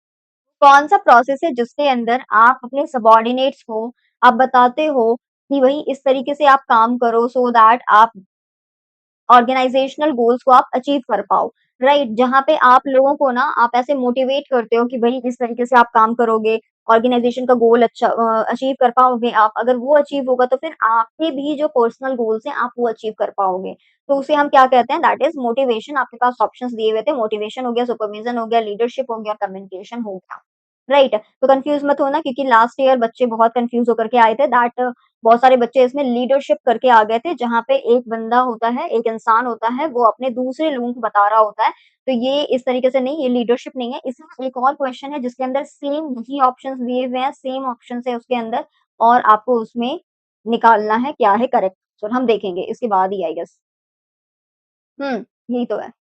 कौन सा प्रोसेस है जिसके अंदर आप अपने सबऑर्डिनेट्स को आप बताते हो कि भई इस तरीके से आप काम करो सो दैट आप ऑर्गेनाइजेशनल गोल्स को आप अचीव कर पाओ, राइट? जहाँ पे आप लोगों को ना आप ऐसे मोटिवेट करते हो कि भई इस तरीके से आप काम करोगे, ऑर्गेनाइजेशन का गोल अच्छा अचीव कर पाओगे आप। अगर वो अचीव होगा तो फिर आपके भी जो पर्सनल गोल्स हैं आप वो अचीव कर पाओगे। तो उसे हम क्या कहते हैं दैट इज़ मोटिवेशन आपके पास ऑप्शंस दिए हुए थे, मोटिवेशन हो गया, सुपरविज़न हो गया, लीडरशिप हो गया, कम्युनिकेशन हो गया। राइट? तो कन्फ्यूज़ मत होना क्योंकि लास्ट ईयर बच्चे बहुत कन्फ्यूज़ होकर के आए थे दैट बहुत सारे बच्चे इसमें लीडरशिप करके आ गए थे, जहाँ पे एक बंदा होता है, एक इंसान होता है, वो अपने दूसरे लोगों को बता रहा होता है। तो ये इस तरीके से नहीं, ये लीडरशिप नहीं है। इसमें एक और क्वेश्चन है जिसके अंदर सेम यही ऑप्शंस दिए हुए हैं, सेम ऑप्शंस है उसके अंदर और आपको उसमें निकालना है क्या है करेक्ट आंसर हम देखेंगे इसके बाद ही आई गेस। हुँ, यही तो है।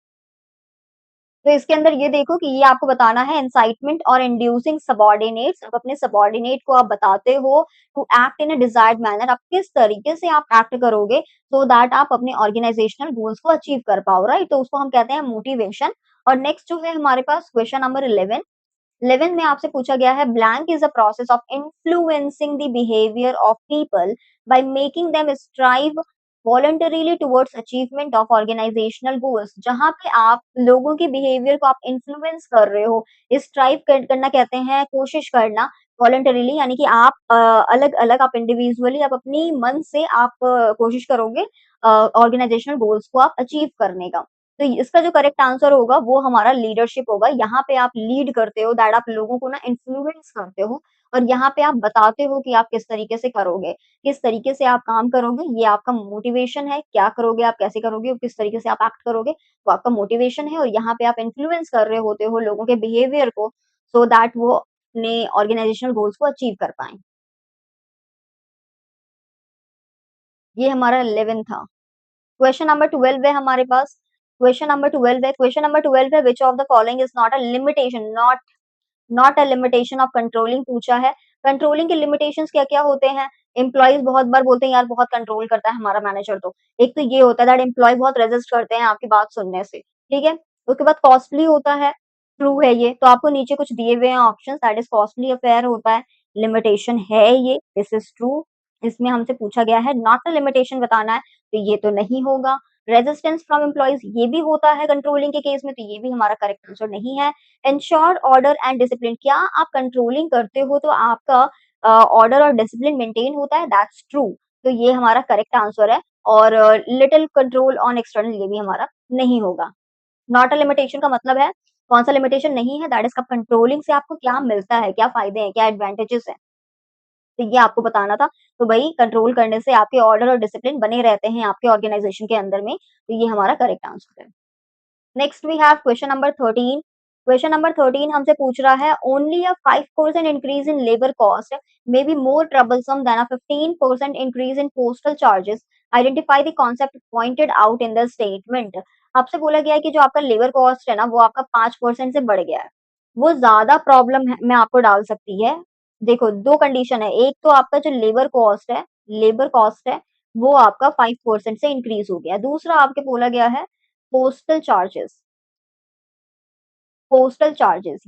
तो इसके अंदर ये देखो कि ये आपको बताना है इंसाइटमेंट और इंड्यूसिंग सबऑर्डिनेट्स आप अपने सबऑर्डिनेट को आप बताते हो to act in a desired manner आप किस तरीके से आप एक्ट करोगे सो दैट आप अपने ऑर्गेनाइजेशनल गोल्स को अचीव कर पाओ राइट तो उसको हम कहते हैं मोटिवेशन और नेक्स्ट जो है हमारे पास क्वेश्चन नंबर 11 11 में आपसे पूछा गया है blank is a process of influencing the behaviour of people by making them strive voluntarily towards achievement of organisational goals. जहां पे आप लोगों के बिहेवियर को आप इन्फ्लुएंस कर रहे हो, स्ट्राइव करना कहते हैं कोशिश करना, वॉलंटरीली यानी कि आप अलग अलग आप इंडिविजुअली आप अपनी मन से आप कोशिश करोगे ऑर्गेनाइजेशनल गोल्स को आप अचीव करने का। तो इसका जो करेक्ट आंसर होगा वो हमारा लीडरशिप होगा। यहाँ पे आप लीड करते हो, दैट आप लोगों को ना इन्फ्लुएंस करते हो और यहाँ पे आप बताते हो कि आप किस तरीके से करोगे, किस तरीके से आप काम करोगे, ये आपका मोटिवेशन है, क्या करोगे आप, कैसे करोगे और किस तरीके से आप एक्ट करोगे, वो आपका मोटिवेशन है और यहाँ पे आप इन्फ्लुएंस कर रहे होते हो लोगों के बिहेवियर को सो दैट वो अपने ऑर्गेनाइजेशनल गोल्स को अचीव कर पाएँ। ये हमारा 11 था। क्वेश्चन नंबर 12 है हमारे पास। क्वेश्चन नंबर 12 है which of the following is not a limitation not a limitation of controlling पूछा है। कंट्रोलिंग के लिमिटेशंस क्या-क्या होते हैं? एम्प्लॉइज बहुत बार बोलते हैं यार बहुत कंट्रोल करता है हमारा मैनेजर तो। एक तो ये होता है दैट एम्प्लॉयी बहुत रेजिस्ट करते हैं आपकी बात सुनने से, ठीक है? उसके बाद कॉस्टली होता है, ट्रू है ये। तो आपको नीचे कुछ दिए हुए हैं options that is costly affair होता है, लिमिटेशन है ये, दिस इज़ ट्रू। इसमें हमसे पूछा गया है नॉट अ लिमिटेशन बताना है, तो ये तो नहीं होगा। रेजिस्टेंस फ्रॉम एम्प्लॉइज ये भी होता है कंट्रोलिंग के केस में, तो ये भी हमारा करेक्ट आंसर नहीं है। एंश्योर ऑर्डर एंड डिसिप्लिन क्या आप कंट्रोलिंग करते हो तो आपका ऑर्डर और डिसिप्लिन मेंटेन होता है दैट्स ट्रू। तो ये हमारा करेक्ट आंसर है और लिटिल कंट्रोल ऑन एक्सटर्नल ये भी हमारा नहीं होगा। नॉट अ लिमिटेशन का मतलब है कौन सा लिमिटेशन नहीं है दैट इज कब कंट्रोलिंग से आपको क्या मिलता है, क्या फायदे हैं, क्या एडवांटेजेस हैं। तो ये आपको बताना था। तो भई कंट्रोल करने से आपके ऑर्डर और डिसिप्लिन बने रहते हैं आपके ऑर्गेनाइजेशन के अंदर में। तो ये हमारा करेक्ट आंसर है। Next we have question number 13। Question number 13 हमसे पूछ रहा है only a 5% increase in labour cost may be more troublesome than a 15% increase in postal charges. Identify the concept pointed out in the statement. आपसे बोला गया है कि जो आपका लेबर कॉस्ट है ना वो आपका 5% से बढ़ गया है। वो ज्यादा प्रॉब्लम है में आपको डाल सकती है। देखो 2 कंडीशन है, एक तो आपका जो लेबर कॉस्ट है वो आपका 5% से इंक्रीज हो गया है। दूसरा आपके बोला गया है पोस्टल चार्जेस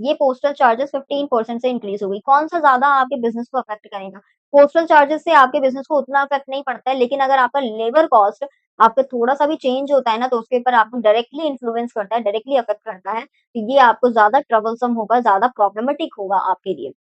ये पोस्टल चार्जेस 15% से इंक्रीज हो गई। कौन-सा ज़्यादा आपके बिज़नेस को अफ़ेक्ट करेगा? पोस्टल चार्जेस से आपके बिज़नेस को उतना अफ़ेक्ट नहीं पड़ता है, लेकिन अगर आपका लेबर कॉस्ट आपका थोड़ा-सा भी चेंज होता है ना, तो उसके ऊपर आपको डायरेक्टली इन्फ्लुएंस करता है, डायरेक्टली अफ़ेक्ट करता है। तो ये आपको ज़्यादा ट्रबलसम होगा, ज़्यादा प्रॉब्लमैटिक होगा आपके लिए।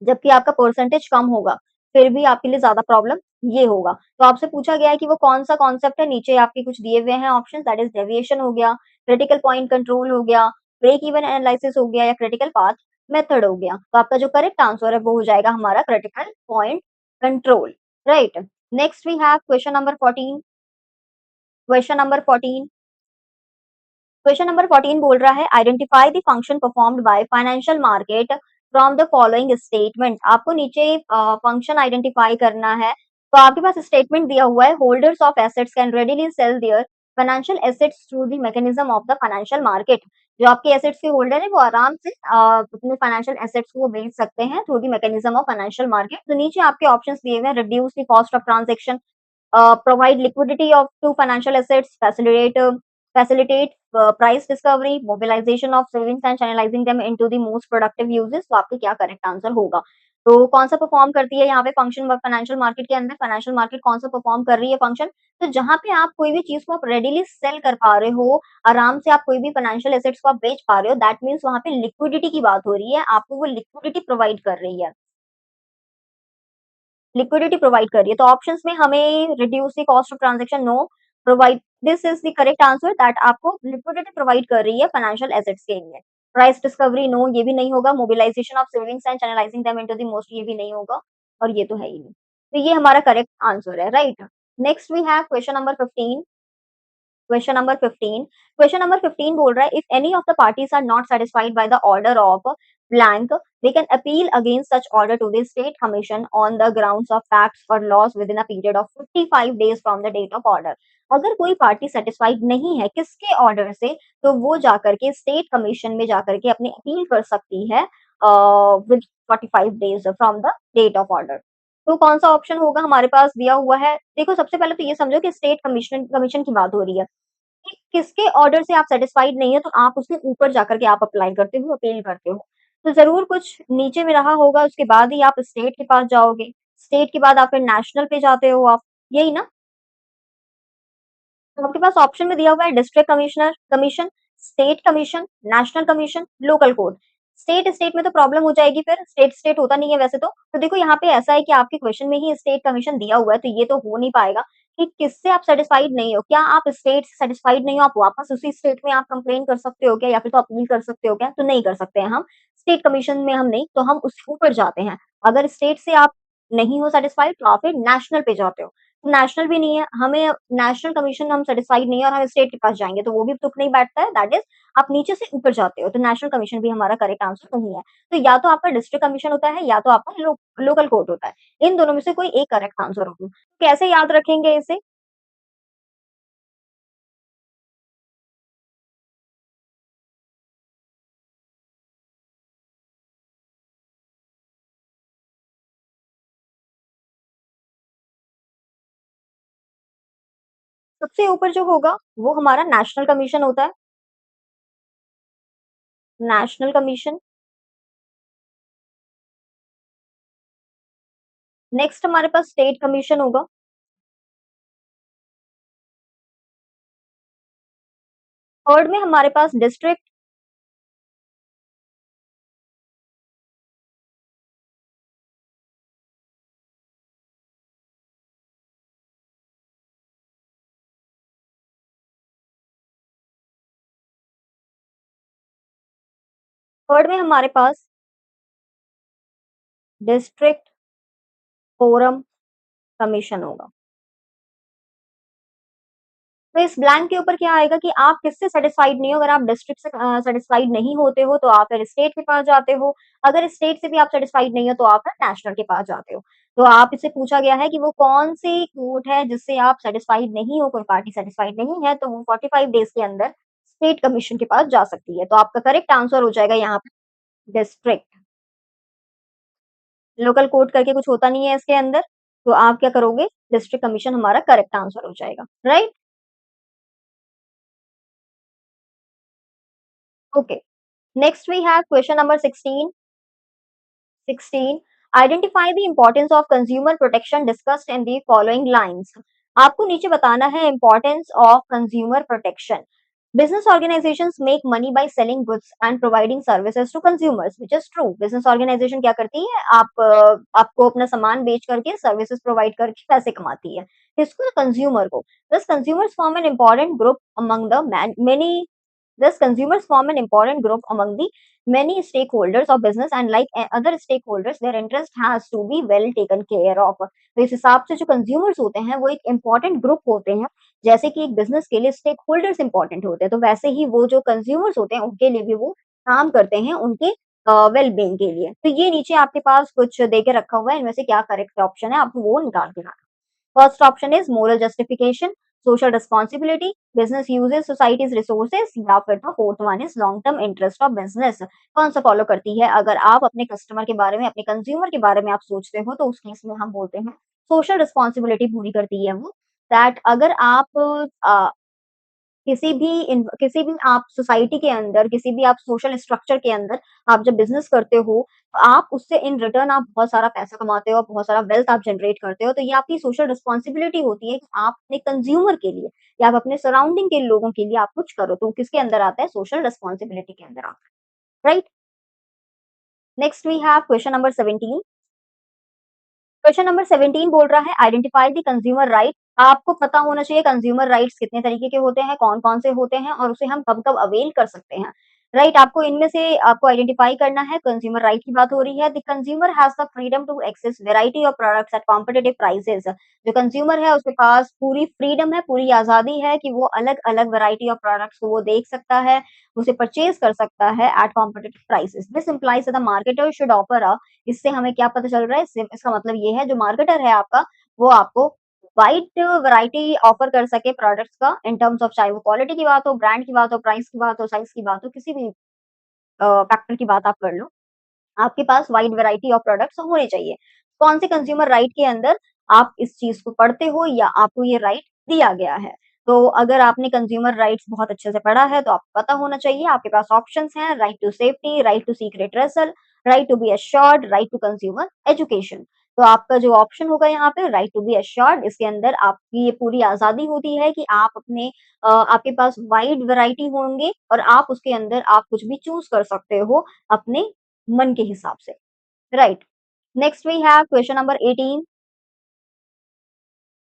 जबकि आपका परसेंटेज कम होगा, फिर भी आपके लिए ज़्यादा प्रॉब्लम ये होगा। तो आपसे पूछा गया है कि वो कौन-सा कॉन्सेप्ट है, नीचे आपके कुछ दिए हुए हैं ऑप्शंस दैट इज़ डेविएशन हो गया, क्रिटिकल पॉइंट कंट्रोल हो गया, ब्रेक इवन एनालिसिस हो गया या क्रिटिकल पाथ मेथड हो गया। तो आपका जो करेक्ट आंसर है वो हो जाएगा हमारा critical point control, right? Next we have question number 14। Question number 14 बोल रहा है identify the function performed by financial market from the following statement. आपको नीचे फंक्शन आइडेंटिफाई करना है। तो आपके पास स्टेटमेंट दिया हुआ है holders of assets can readily sell their financial assets through the mechanism of the financial market. जो आपके एसेट्स के होल्डर है वो आराम से अपने फाइनेंशियल एसेट्स को बेच सकते हैं through the mechanism of financial market. तो नीचे आपके ऑप्शंस दिए हुए हैं reduce the cost of transaction, provide liquidity of to financial assets, facilitate price discovery, mobilization of savings and channelizing them into the most productive uses। तो आपके क्या correct answer होगा? तो कौन सा परफॉर्म करती है यहाँ पे फंक्शन फाइनेंशियल मार्केट के अंदर? फाइनेंशियल मार्केट कौन सा परफॉर्म कर रही है फंक्शन? तो जहाँ पे आप कोई भी चीज को आप रेडिली सेल कर पा रहे हो, आराम से आप कोई भी फाइनेंशियल एसेट्स को आप बेच पा रहे हो, दैट मीन्स वहां पे लिक्विडिटी की बात हो रही है, आपको वो लिक्विडिटी प्रोवाइड कर रही है। लिक्विडिटी प्रोवाइड कर रही है। तो ऑप्शंस में हमें reduce the cost of transaction no, provide this is the correct answer that आपको लिक्विडिटी प्रोवाइड कर रही है फाइनेंशियल एसेट्स के लिए। प्राइस डिस्कवरी नो ये भी नहीं होगा, mobilisation of savings and channelising them into the most ये भी नहीं होगा और ये तो है ही नहीं। तो ये हमारा करेक्ट आंसर है, right? Next we have question number 15। Question number 15 बोल रहा है if any of the parties are not satisfied by the order of blank they can appeal against such order to the state commission on the grounds of facts or laws within a period of 55 days from the date of order। अगर कोई party satisfied नहीं है किसके order से तो वो जाकर के स्टेट कमीशन में जाकर के अपनी अपील कर सकती है with 45 days from the date of order. तो कौन सा ऑप्शन होगा हमारे पास दिया हुआ है? देखो सबसे पहले तो ये समझो कि स्टेट कमीशन कमीशन की बात हो रही है कि किसके ऑर्डर से आप सैटिस्फाइड नहीं है तो आप उसके ऊपर जाकर के आप अप्लाई करते हो, अपील करते हो। तो ज़रूर कुछ नीचे में रहा होगा, उसके बाद ही आप स्टेट के पास जाओगे। स्टेट के बाद आप फिर नेशनल पे जाते हो आप, यही ना? तो आपके पास ऑप्शन में दिया हुआ है district commissioner commission, state commission, national commission, local court. State में तो प्रॉब्लम हो जाएगी फिर, स्टेट होता नहीं है वैसे तो। तो देखो यहाँ पे ऐसा है कि आपके क्वेश्चन में ही स्टेट कमीशन दिया हुआ है, तो ये तो हो नहीं पाएगा कि किससे आप सैटिस्फाइड नहीं हो। क्या आप स्टेट से सैटिस्फाइड नहीं हो, आप वापस उसी स्टेट में आप कंप्लेन कर सकते हो क्या, या फिर तो अपील कर सकते हो क्या? तो नहीं कर सकते हैं हम। स्टेट कमीशन में हम नहीं, तो हम उसके ऊपर जाते हैं। अगर स्टेट से आप नहीं हो सैटिस्फाइड, तो आप फिर नेशनल पे जाते हो। नेशनल भी नहीं है, हमें नेशनल कमीशन हम सैटिस्फाइड नहीं है और हम स्टेट के पास जाएँगे, तो वो भी तुक नहीं बैठता है, दैट इज़ आप नीचे से ऊपर जाते हो, तो नेशनल कमीशन भी हमारा करेक्ट आंसर नहीं है। तो या तो आपका डिस्ट्रिक्ट कमीशन होता है या तो आपका लोकल कोर्ट होता है। इन दोनों में से कोई एक करेक्ट आंसर होगा। कैसे याद रखेंगे इसे? सबसे ऊपर जो होगा, वो हमारा नेशनल कमीशन होता है, नेशनल कमीशन। नेक्स्ट हमारे पास स्टेट कमीशन होगा, थर्ड में हमारे पास डिस्ट्रिक्ट, थर्ड में हमारे पास डिस्ट्रिक्ट फोरम कमीशन होगा। तो इस ब्लैंक के ऊपर क्या आएगा कि आप किससे सैटिस्फाइड नहीं हो, अगर आप डिस्ट्रिक्ट से सैटिस्फाइड नहीं होते हो, तो आप फिर स्टेट के पास जाते हो, अगर स्टेट से भी आप सैटिस्फाइड नहीं हो, तो आप फिर नेशनल के पास जाते हो। तो आप इससे पूछा गया है कि वो कौन-सी कोर्ट है जिससे आप सैटिस्फाइड नहीं हो, कोई पार्टी सैटिस्फाइड नहीं है, तो वो 45 डेज़ के अंदर स्टेट कमीशन के पास जा सकती है। तो आपका करेक्ट आंसर हो जाएगा यहाँ पे डिस्ट्रिक्ट। लोकल कोर्ट करके कुछ होता नहीं है इसके अंदर, तो आप क्या करोगे, डिस्ट्रिक्ट कमीशन हमारा करेक्ट आंसर हो जाएगा, right? Okay. Next we have question number 16. Identify the importance of consumer protection discussed in the following lines. आपको नीचे बताना है importance of consumer protection. Business organizations make money by selling goods and providing services to consumers, which is true. Business organization क्या करती है? आपको अपना सामान बेच करके सर्विसेज प्रोवाइड करके पैसे कमाती है। किसको? कंज्यूमर को। Thus, consumers form an important group among the many. Thus, consumers form an important group among the many stakeholders of business, and like other stakeholders their interest has to be well taken care of. तो इस हिसाब से जो consumers होते हैं वो एक important group होते हैं, जैसे कि एक बिजनेस के लिए स्टेक होल्डर्स इंपॉर्टेंट होते हैं, तो वैसे ही वो जो कंज्यूमर्स होते हैं उनके लिए भी वो काम करते हैं, उनके वेल बीइंग के लिए। तो ये नीचे आपके पास कुछ दे के रखा हुआ है, इनमें से क्या करेक्ट ऑप्शन है आपको वो निकाल के लाना। First option is moral justification, social responsibility, business uses societies resources, या फिर तो fourth one is long term interest of business. कौन सा फॉलो करती है? अगर आप अपने कस्टमर के बारे में, अपने कंज्यूमर के बारे में आप सोचते हो, तो उस केस में हम बोलते हैं सोशल रिस्पॉन्सिबिलिटी पूरी करती है वो। दैट अगर आप किसी भी आप सोसाइटी के अंदर, किसी भी आप सोशल स्ट्रक्चर के अंदर आप जब बिज़नेस करते हो, आप उससे इन रिटर्न आप बहुत सारा पैसा कमाते हो, बहुत सारा वेल्थ आप जनरेट करते हो, तो ये आपकी सोशल रिस्पॉन्सिबिलिटी होती है कि आप अपने कंज्यूमर के लिए या आप अपने सराउंडिंग के लोगों के लिए आप कुछ करो, तो किसके अंदर आता है? सोशल रिस्पॉन्सिबिलिटी के अंदर आता है, right? Next we have question number 17। Question number 17 बोल रहा है आइडेंटिफाई द कंज्यूमर राइट। आपको पता होना चाहिए कंज्यूमर राइट्स कितने तरीके के होते हैं, कौन-कौन से होते हैं और उसे हम कब-कब अवेल कर सकते हैं। राइट आपको इनमें से आपको आइडेंटिफाई करना है। कंज्यूमर राइट की बात हो रही है। The consumer has the freedom to access variety of products at competitive prices. जो कंज्यूमर है उसके पास पूरी फ्रीडम है, पूरी आज़ादी है कि वो अलग-अलग वैरायटी ऑफ प्रोडक्ट्स को वो देख सकता है, उसे परचेज़ कर सकता है at competitive prices. This implies that the marketer should offer a. इससे हमें क्या पता चल रहा है? इसका मतलब ये है जो मार्केटर है आपका, वो आपको वाइड वैरायटी ऑफर कर सके प्रोडक्ट्स का इन टर्म्स ऑफ, चाहे वो क्वालिटी की बात हो, ब्रांड की बात हो, प्राइस की बात हो, साइज़ की बात हो, किसी भी फैक्टर की बात आप कर लो। आपके पास वाइड वैरायटी ऑफ प्रोडक्ट्स होने चाहिए। कौन से कंज्यूमर राइट के अंदर आप इस चीज़ को पढ़ते हो या आपको ये राइट दिया गया है? तो अगर आपने कंज्यूमर राइट्स बहुत अच्छे से पढ़ा है, तो आपको पता होना चाहिए, आपके पास ऑप्शंस हैं, right to safety, right to seek redressal, right to be assured, right to consumer education. तो आपका जो ऑप्शन होगा यहाँ पे राइट टू बी एश्योर्ड, इसके अंदर आपकी ये पूरी आज़ादी होती है कि आप अपने आपके पास वाइड वैरायटी होंगे और आप उसके अंदर आप कुछ भी चूज़ कर सकते हो अपने मन के हिसाब से, right. Next we have question number 18।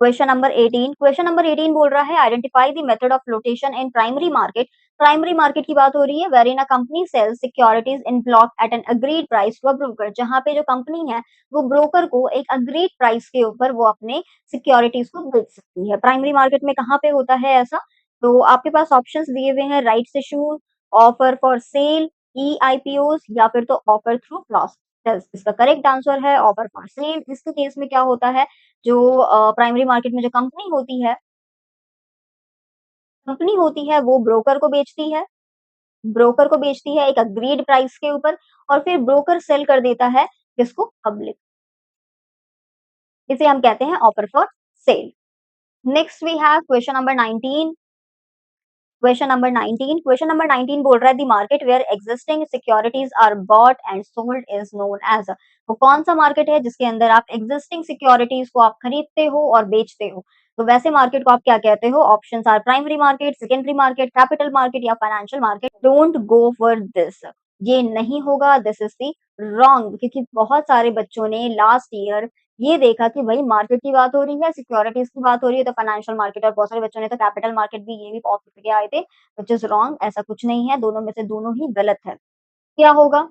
Question number 18 बोल रहा है identify the method of flotation in primary market. Primary market की बात हो रही है wherein a company sells securities in block at an agreed price to a broker, जहां पे जो कंपनी है वो ब्रोकर को एक अग्रीड प्राइस के ऊपर वो अपने सिक्योरिटीज को बेच सकती है। प्राइमरी मार्केट में कहाँ पे होता है ऐसा? तो आपके पास ऑप्शंस दिए हुए हैं, rights issue, offer for cell, E IPO या फिर तो ऑफर थ्रू प्रोसेस। इसका करेक्ट आंसर है ऑफर फॉर सेल। इसके केस में क्या होता है, जो प्राइमरी मार्केट में जो कंपनी होती है वो ब्रोकर को बेचती है एक अग्रीड प्राइस के ऊपर और फिर ब्रोकर सेल कर देता है किसको? पब्लिक। इसे हम कहते हैं offer for sale. Next we have question number 19। Question number 19 बोल रहा है the market where existing securities are bought and sold is known as. वो कौन सा मार्केट है जिसके अंदर आप एग्जिस्टिंग सिक्योरिटीज को आप खरीदते हो और बेचते हो? तो वैसे मार्केट को आप क्या कहते हो? Options are primary market, secondary market, capital market या financial market. Don't go for this, ये नहीं होगा, दिस इज दी रॉन्ग, क्योंकि बहुत सारे बच्चों ने लास्ट ईयर ये देखा कि भाई मार्केट की बात हो रही है, सिक्योरिटीज की बात हो रही है तो फाइनेंशियल मार्केट, और बहुत सारे बच्चों ने तो कैपिटल मार्केट भी ये भी ऑप्ट करके आए थे, व्हिच इज रॉन्ग। ऐसा कुछ नहीं है, दोनों में से दोनों ही गलत है। क्या होगा?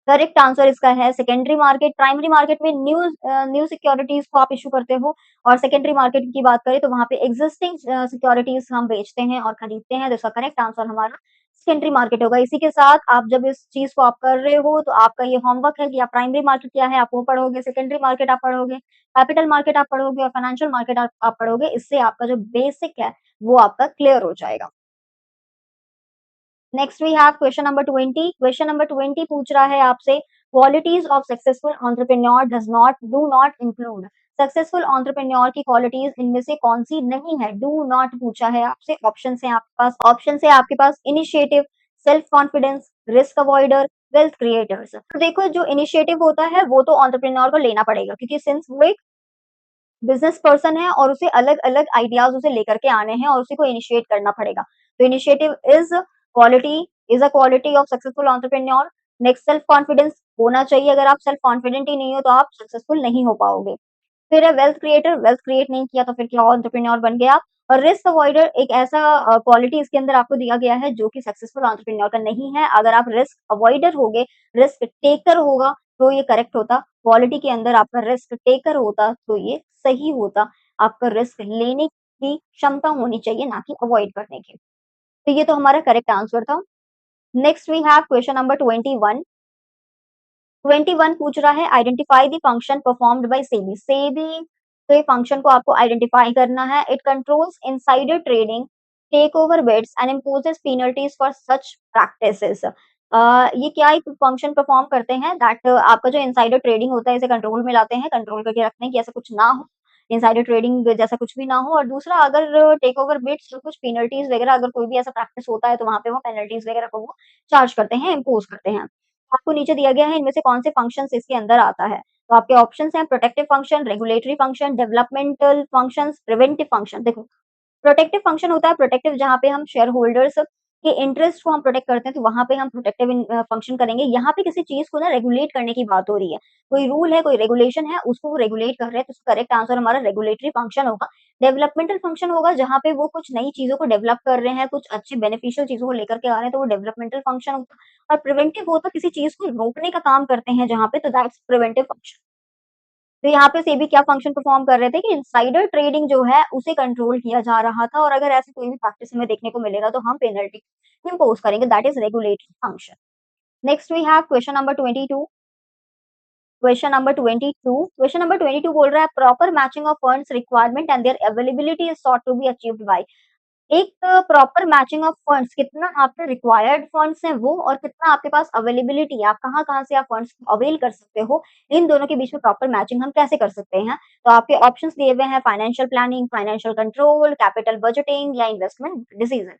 करेक्ट आंसर इसका है सेकेंडरी मार्केट। प्राइमरी मार्केट में न्यू सिक्योरिटीज को आप इश्यू करते हो और सेकेंडरी मार्केट की बात करें तो वहां पे एग्जिस्टिंग सिक्योरिटीज हम बेचते हैं और खरीदते हैं, तो इसका करेक्ट आंसर हमारा सेकेंडरी मार्केट होगा। इसी के साथ आप जब इस चीज को आप कर रहे हो तो आपका ये होमवर्क है कि आप प्राइमरी मार्केट क्या है आप वो पढ़ोगे, सेकेंडरी मार्केट आप पढ़ोगे, कैपिटल मार्केट आप पढ़ोगे और फाइनेंशियल मार्केट आप पढ़ोगे। इससे आपका जो बेसिक है वो आपका क्लियर हो जाएगा। Next we have question number 20। Question number 20 पूछ रहा है आपसे qualities of successful entrepreneur does not do not include. Successful entrepreneur की क्वालिटीज इनमें से कौन सी नहीं है? डू नॉट पूछा है आपसे। ऑप्शन है आपके पास initiative, self confidence, risk avoider, wealth creators. तो देखो जो इनिशिएटिव होता है वो तो एंटरप्रेन्योर को लेना पड़ेगा, क्योंकि सिंस वो एक बिजनेस पर्सन है और उसे अलग अलग आइडियाज उसे लेकर के आने हैं और उसी को इनिशिएट करना पड़ेगा। तो initiative quality is a quality of successful entrepreneur. Next self confidence होना चाहिए, अगर आप सेल्फ कॉन्फिडेंट ही नहीं हो तो आप सक्सेसफुल नहीं हो पाओगे। फिर है वेल्थ क्रिएटर, वेल्थ क्रिएट नहीं किया तो फिर क्या एंटरप्रेन्योर बन गया। और रिस्क अवॉइडर एक ऐसा क्वालिटी इसके अंदर आपको दिया गया है जो कि सक्सेसफुल एंटरप्रेन्योर का नहीं है। अगर आप रिस्क अवॉइडर होगे, रिस्क टेकर होगा तो ये करेक्ट होता। क्वालिटी के अंदर आपका रिस्क टेकर होता तो ये सही होता। आपका रिस्क लेने की क्षमता होनी चाहिए, ना कि अवॉइड करने की। तो ये तो हमारा करेक्ट आंसर था। Next we have question number 21। 21 पूछ रहा है identify the function performed by SEBI. SEBI के फंक्शन को आपको आइडेंटिफाई करना है। It controls insider trading, takeover bids and imposes penalties for such practices. ये क्या एक फंक्शन परफॉर्म करते हैं दैट आपका जो इनसाइडर ट्रेडिंग होता है इसे कंट्रोल में लाते हैं, कंट्रोल करके रखते हैं कि ऐसा कुछ ना हो, इनसाइडर ट्रेडिंग जैसा कुछ भी ना हो। और दूसरा अगर टेक ओवर बिड्स तो कुछ पेनल्टीज वगैरह अगर कोई भी ऐसा प्रैक्टिस होता है तो वहां पे वो पेनल्टीज वगैरह को वो चार्ज करते हैं, इम्पोज करते हैं। आपको नीचे दिया गया है इनमें से कौन से फंक्शंस इसके अंदर आता है। तो आपके ऑप्शंस हैं protective function, regulatory function, developmental functions, preventive function. देखो प्रोटेक्टिव फंक्शन होता है प्रोटेक्टिव जहाँ पे हम शेयर होल्डर्स के इंटरेस्ट को हम प्रोटेक्ट करते हैं, तो वहां पे हम प्रोटेक्टिव फंक्शन करेंगे। यहाँ पे किसी चीज को ना रेगुलेट करने की बात हो रही है, कोई रूल है कोई रेगुलेशन है उसको वो रेगुलेट कर रहे हैं, तो उसका करेक्ट आंसर हमारा रेगुलेटरी फंक्शन होगा। डेवलपमेंटल फंक्शन होगा जहाँ पे वो कुछ नई चीजों को डेवलप कर रहे हैं, कुछ अच्छी बेनिफिशियल चीजों को लेकर के आ रहे हैं, तो वो डेवलपमेंटल फंक्शन होगा। और प्रिवेंटिव होता किसी चीज को रोकने का काम करते हैं जहाँ पे, तो दैट्स प्रिवेंटिव फंक्शन। तो यहाँ पे सेबी क्या फंक्शन परफॉर्म कर रहे थे कि इनसाइडर ट्रेडिंग जो है उसे कंट्रोल किया जा रहा था, और अगर ऐसी कोई भी प्रैक्टिस हमें देखने को मिलेगा तो हम पेनल्टी इम्पोज करेंगे, that is regulatory function. Next we have question number 22। Question number 22 बोल रहा है proper matching of funds requirement and their availability is sought to be achieved by. एक प्रॉपर मैचिंग ऑफ फंड्स, कितना आपके required funds हैं वो और कितना आपके पास अवेलेबिलिटी है, आप कहाँ-कहाँ से आप फंड्स अवेल कर सकते हो, इन दोनों के बीच में प्रॉपर मैचिंग हम कैसे कर सकते हैं? तो आपके ऑप्शंस दिए हुए हैं financial planning, financial control, capital budgeting या इन्वेस्टमेंट डिसीजन।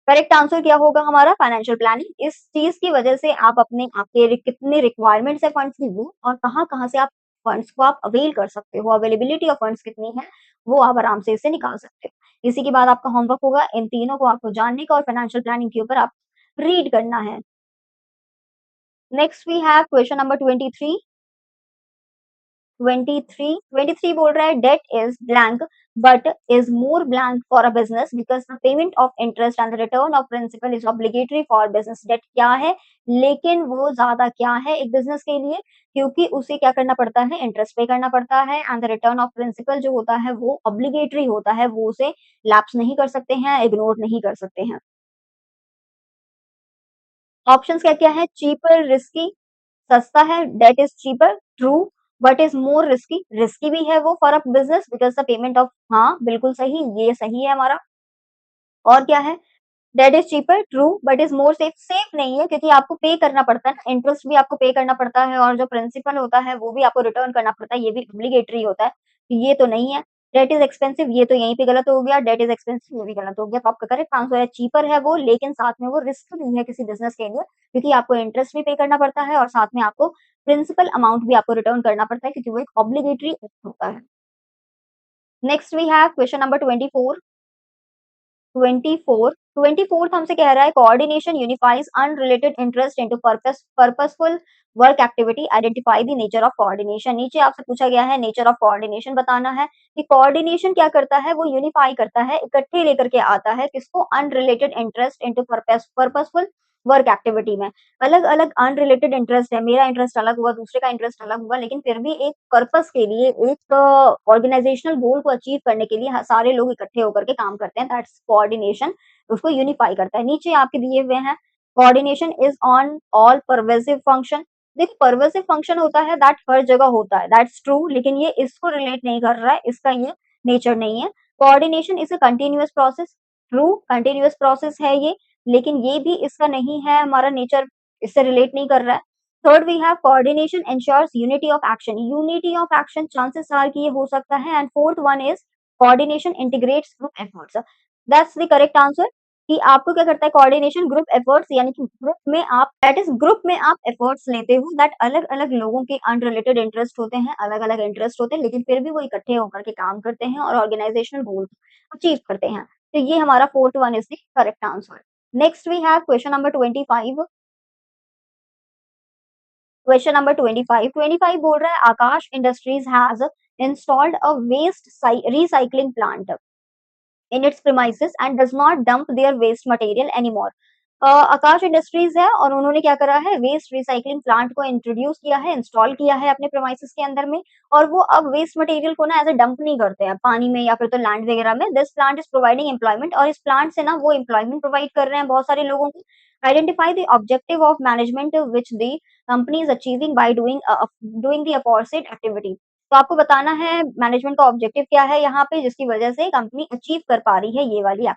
करेक्ट आंसर क्या होगा हमारा? Financial planning. इस चीज़ की वजह से आप अपने आपके कितने रिक्वायरमेंट्स है फंड्स की वो और कहाँ-कहाँ से आप फंड्स को आप अवेल कर सकते हो, अवेलेबिलिटी ऑफ फंड्स कितनी है, वो आप आराम से इसे निकाल सकते हो। इसी के बाद आपका होमवर्क होगा इन तीनों को आपको जानने का और फाइनेंशियल प्लानिंग के ऊपर आप रीड करना है। Next we have question number 23। 23 बोल रहा है date is blank but is more blank for a business because the payment of interest and the return of principal is obligatory for business. Debt क्या है लेकिन वो ज्यादा क्या है एक बिजनेस के लिए, क्योंकि उसे क्या करना पड़ता है, इंटरेस्ट पे करना पड़ता है and the return of principal जो होता है वो ऑब्लिगेटरी होता है, वो उसे लैप्स नहीं कर सकते हैं, इग्नोर नहीं कर सकते हैं। ऑप्शंस क्या क्या है? चीपर, रिस्की, सस्ता है, date is cheaper, true, but is more risky, risky भी है वो for a business because the payment of, हाँ बिल्कुल सही, ये सही है हमारा। और क्या है? Date is cheaper, true, but is more safe, safe नहीं है क्योंकि आपको पे करना पड़ता है ना, इंटरेस्ट भी आपको पे करना पड़ता है और जो प्रिंसिपल होता है वो भी आपको रिटर्न करना पड़ता है, ये भी ऑब्लिगेटरी होता है, तो ये तो नहीं है। डेट इज एक्सपेंसिव, ये तो यहीं पे गलत हो गया, डेट इज एक्सपेंसिव ये भी गलत हो गया, तो आपका करेक्ट आंसर है चीपर है वो, लेकिन साथ में वो रिस्क भी है किसी बिजनेस के लिए क्योंकि आपको इंटरेस्ट भी पे करना पड़ता है और साथ में आपको प्रिंसिपल अमाउंट भी आपको रिटर्न करना पड़ता है क्योंकि वो एक ऑब्लिगेटरी होता है। Next we have question number 24। 24th हमसे कह रहा है coordination unifies unrelated interest into purposeful work activity, identify the nature of coordination. नीचे आपसे पूछा गया है नेचर ऑफ कोऑर्डिनेशन बताना है कि कोऑर्डिनेशन क्या करता है, वो यूनिफाई करता है, इकट्ठे लेकर के आता है किसको, unrelated interest into purposeful work activity में। अलग अलग अनरिलेटेड इंटरेस्ट है, मेरा इंटरेस्ट अलग होगा, दूसरे का इंटरेस्ट अलग होगा, लेकिन फिर भी एक पर्पस के लिए, एक ऑर्गेनाइजेशनल गोल को अचीव करने के लिए सारे लोग इकट्ठे होकर के काम करते हैं, दैट्स कोऑर्डिनेशन, उसको यूनिफाई करता है। नीचे आपके दिए हुए हैं coordination is on all pervasive function. देखिए परवेसिव फंक्शन होता है दैट हर जगह होता है, दैट्स ट्रू, लेकिन ये इसको रिलेट नहीं कर रहा है, इसका ये नेचर नहीं है। Coordination is a continuous process, true, continuous process है ये, लेकिन ये भी इसका नहीं है, हमारा नेचर इससे रिलेट नहीं कर रहा है। Third we have coordination ensures unity of action, unity of action chances are कि ये हो सकता है। And fourth one is coordination integrates group efforts, that's the correct answer कि आपको क्या करता है कोऑर्डिनेशन, ग्रुप एफर्ट्स, यानी कि ग्रुप में आप, दैट इज ग्रुप में आप एफर्ट्स लेते हो, दैट अलग अलग लोगों के अनरिलेटेड इंटरेस्ट होते हैं, अलग अलग इंटरेस्ट होते हैं, लेकिन फिर भी वो इकट्ठे होकर के काम करते हैं और ऑर्गेनाइजेशनल गोल अचीव करते हैं। तो ये हमारा fourth one is the correct answer. Next we have question number 25। Question number 25। 25 बोल रहा है Aakash industries has installed a waste recycling plant in its premises and does not dump their waste material anymore। Akash industries है और उन्होंने क्या करा है, waste recycling plant को इंट्रोड्यूस किया है, इंस्टॉल किया है अपने प्रेमाइसेस के अंदर में, और वो अब वेस्ट मटेरियल को ना एज अ डंप नहीं करते हैं पानी में या फिर तो लैंड वगैरह में। This plant is providing employment, और इस प्लांट से ना वो एम्प्लॉयमेंट प्रोवाइड कर रहे हैं बहुत सारे लोगों को। Identify the objective of management which the company is achieving by doing the opposite activity. तो आपको बताना है मैनेजमेंट का ऑब्जेक्टिव क्या है यहाँ पे, जिसकी वजह से कंपनी अचीव कर पा रही है ये वाली,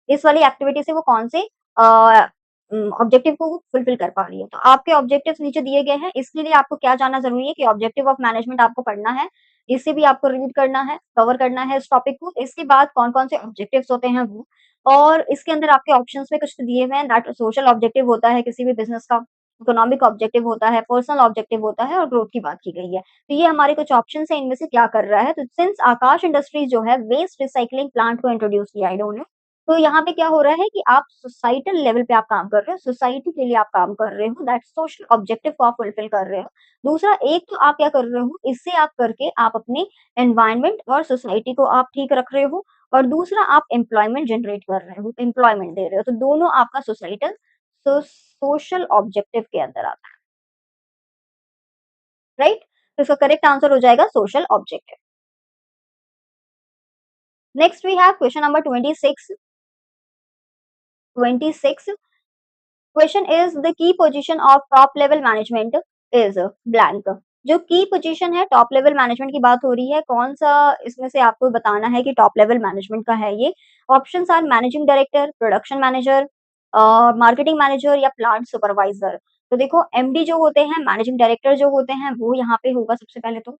इस वाली एक्टिविटी से वो कौन से ऑब्जेक्टिव को फुलफिल कर पा रही है। तो आपके ऑब्जेक्टिव्स नीचे दिए गए हैं, इसके लिए आपको क्या जानना जरूरी है कि ऑब्जेक्टिव ऑफ मैनेजमेंट आपको पढ़ना है, इसे भी आपको रीड करना है, कवर करना है इस टॉपिक को। इसके बाद कौन कौन से ऑब्जेक्टिव्स होते हैं वो, और इसके अंदर आपके ऑप्शंस में कुछ दिए हुए हैं, दैट सोशल ऑब्जेक्टिव होता है किसी भी बिजनेस का, इकोनॉमिक ऑब्जेक्टिव होता है, पर्सनल ऑब्जेक्टिव होता है, और ग्रोथ की बात की गई है। तो ये हमारे कुछ ऑप्शन है, इनमें से क्या कर रहा है। तो सिंस आकाश इंडस्ट्रीज जो है वेस्ट रिसाइकलिंग प्लांट को इंट्रोड्यूस किया इन्होंने, तो यहाँ पे क्या हो रहा है कि आप सोसाइटल लेवल पे आप काम कर रहे हो, सोसाइटी के लिए आप काम कर रहे हो, दैट सोशल ऑब्जेक्टिव को आप फुलफिल कर रहे हो। दूसरा, एक तो आप क्या कर रहे हो, इससे आप करके आप अपने एनवायरनमेंट और सोसाइटी को आप ठीक रख रहे हो, और दूसरा आप एम्प्लॉयमेंट जनरेट कर रहे हो, एम्प्लॉयमेंट दे रहे हो, तो दोनों आपका सोसाइटल सोशल ऑब्जेक्टिव के अंदर आता है, राइट। तो इसका करेक्ट आंसर हो जाएगा social objective. Next we have question number 26। 26 question is the key position of top level management is blank. जो की पोजीशन है टॉप लेवल मैनेजमेंट की बात हो रही है, कौन-सा इसमें से आपको बताना है कि टॉप लेवल मैनेजमेंट का है ये? Options are managing director, production manager marketing manager या प्लांट सुपरवाइज़र। तो देखो एमडी जो होते हैं, मैनेजिंग डायरेक्टर जो होते हैं, वो यहाँ पे होगा सबसे पहले तो।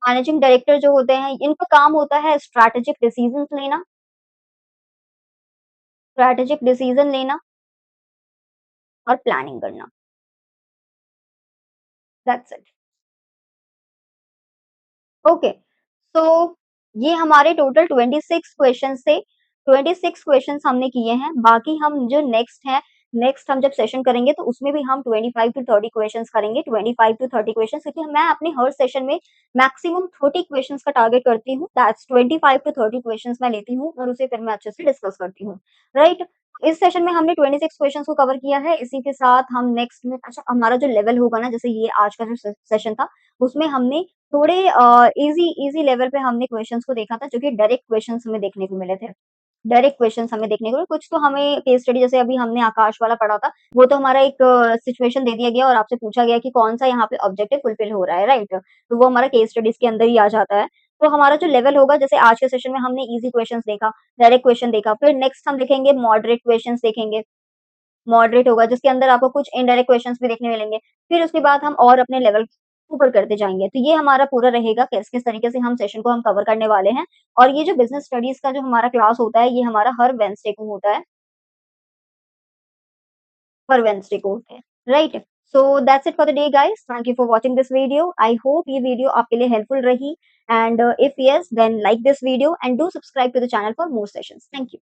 मैनेजिंग डायरेक्टर जो होते हैं, इनका काम होता है स्ट्रैटेजिक डिसीज़न लेना और प्लानिंग करना। That's it. ओके, सो ये हमारे टोटल 26 क्वेश्चन्स थे। 26 क्वेश्चन्स हमने किए हैं, बाकी हम जो नेक्स्ट हम जब सेशन करेंगे तो उसमें भी हम 25 टू 30 क्वेश्चन्स करेंगे, 25 टू 30 क्वेश्चन्स क्योंकि मैं अपने हर सेशन में मैक्सिमम 30 क्वेश्चन्स का टारगेट करती हूँ, दैट्स 25 टू 30 क्वेश्चन्स मैं लेती हूँ और उसे फिर मैं अच्छे से डिस्कस करती हूँ, राइट? इस सेशन में हमने 26 क्वेश्चन्स को कवर किया है, इसी के साथ हम नेक्स्ट में अच्छा हमारा जो लेवल होगा ना, जैसे ये आज का जो सेशन था, उसमें हमने थोड़े ईज़ी ईज़ी लेवल पे हमने क्वेश्चन्स को देखा था, जो कि डायरेक्ट क्वेश्चन्स हमें देखने को मिले थे। डायरेक्ट क्वेश्चन्स हमें देखने को मिले, कुछ तो हमें केस स्टडी जैसे अभी हमने आकाश वाला पढ़ा था, वो तो हमारा एक सिचुएशन दे दिया गया और आपसे पूछा गया कि कौन-सा यहाँ पे ऑब्जेक्टिव फुलफिल हो रहा है, राइट? तो वो हमारा केस स्टडीज़ के अंदर ही आ जाता है। तो हमारा जो लेवल होगा, जैसे आज के सेशन में हमने ईज़ी क्वेश्चन्स देखा, डायरेक्ट क्वेश्चन देखा, फिर नेक्स्ट हम देखेंगे मॉडरेट क्वेश्चन्स देखेंगे। मॉडरेट होगा जिसके अंदर आपको कुछ इनडायरेक्ट क्वेश्चंस भी देखने मिलेंगे। फिर उसके बाद हम और अपने लेवल ऊपर करते जाएँगे। तो ये हमारा पूरा रहेगा किस-किस तरीके से हम सेशन को हम कवर करने वाले हैं। और ये जो बिज़नेस स्टडीज़ का जो हमारा क्लास होता है, ये हमारा हर वेडनेसडे को होता है, हर वेडनेसडे को होता है, right? So that's it for the day guys. Thank you for watching this video. I hope ये वीडियो आपके लिए हेल्पफुल रही and if yes then like this video and do subscribe to the channel for more sessions. Thank you.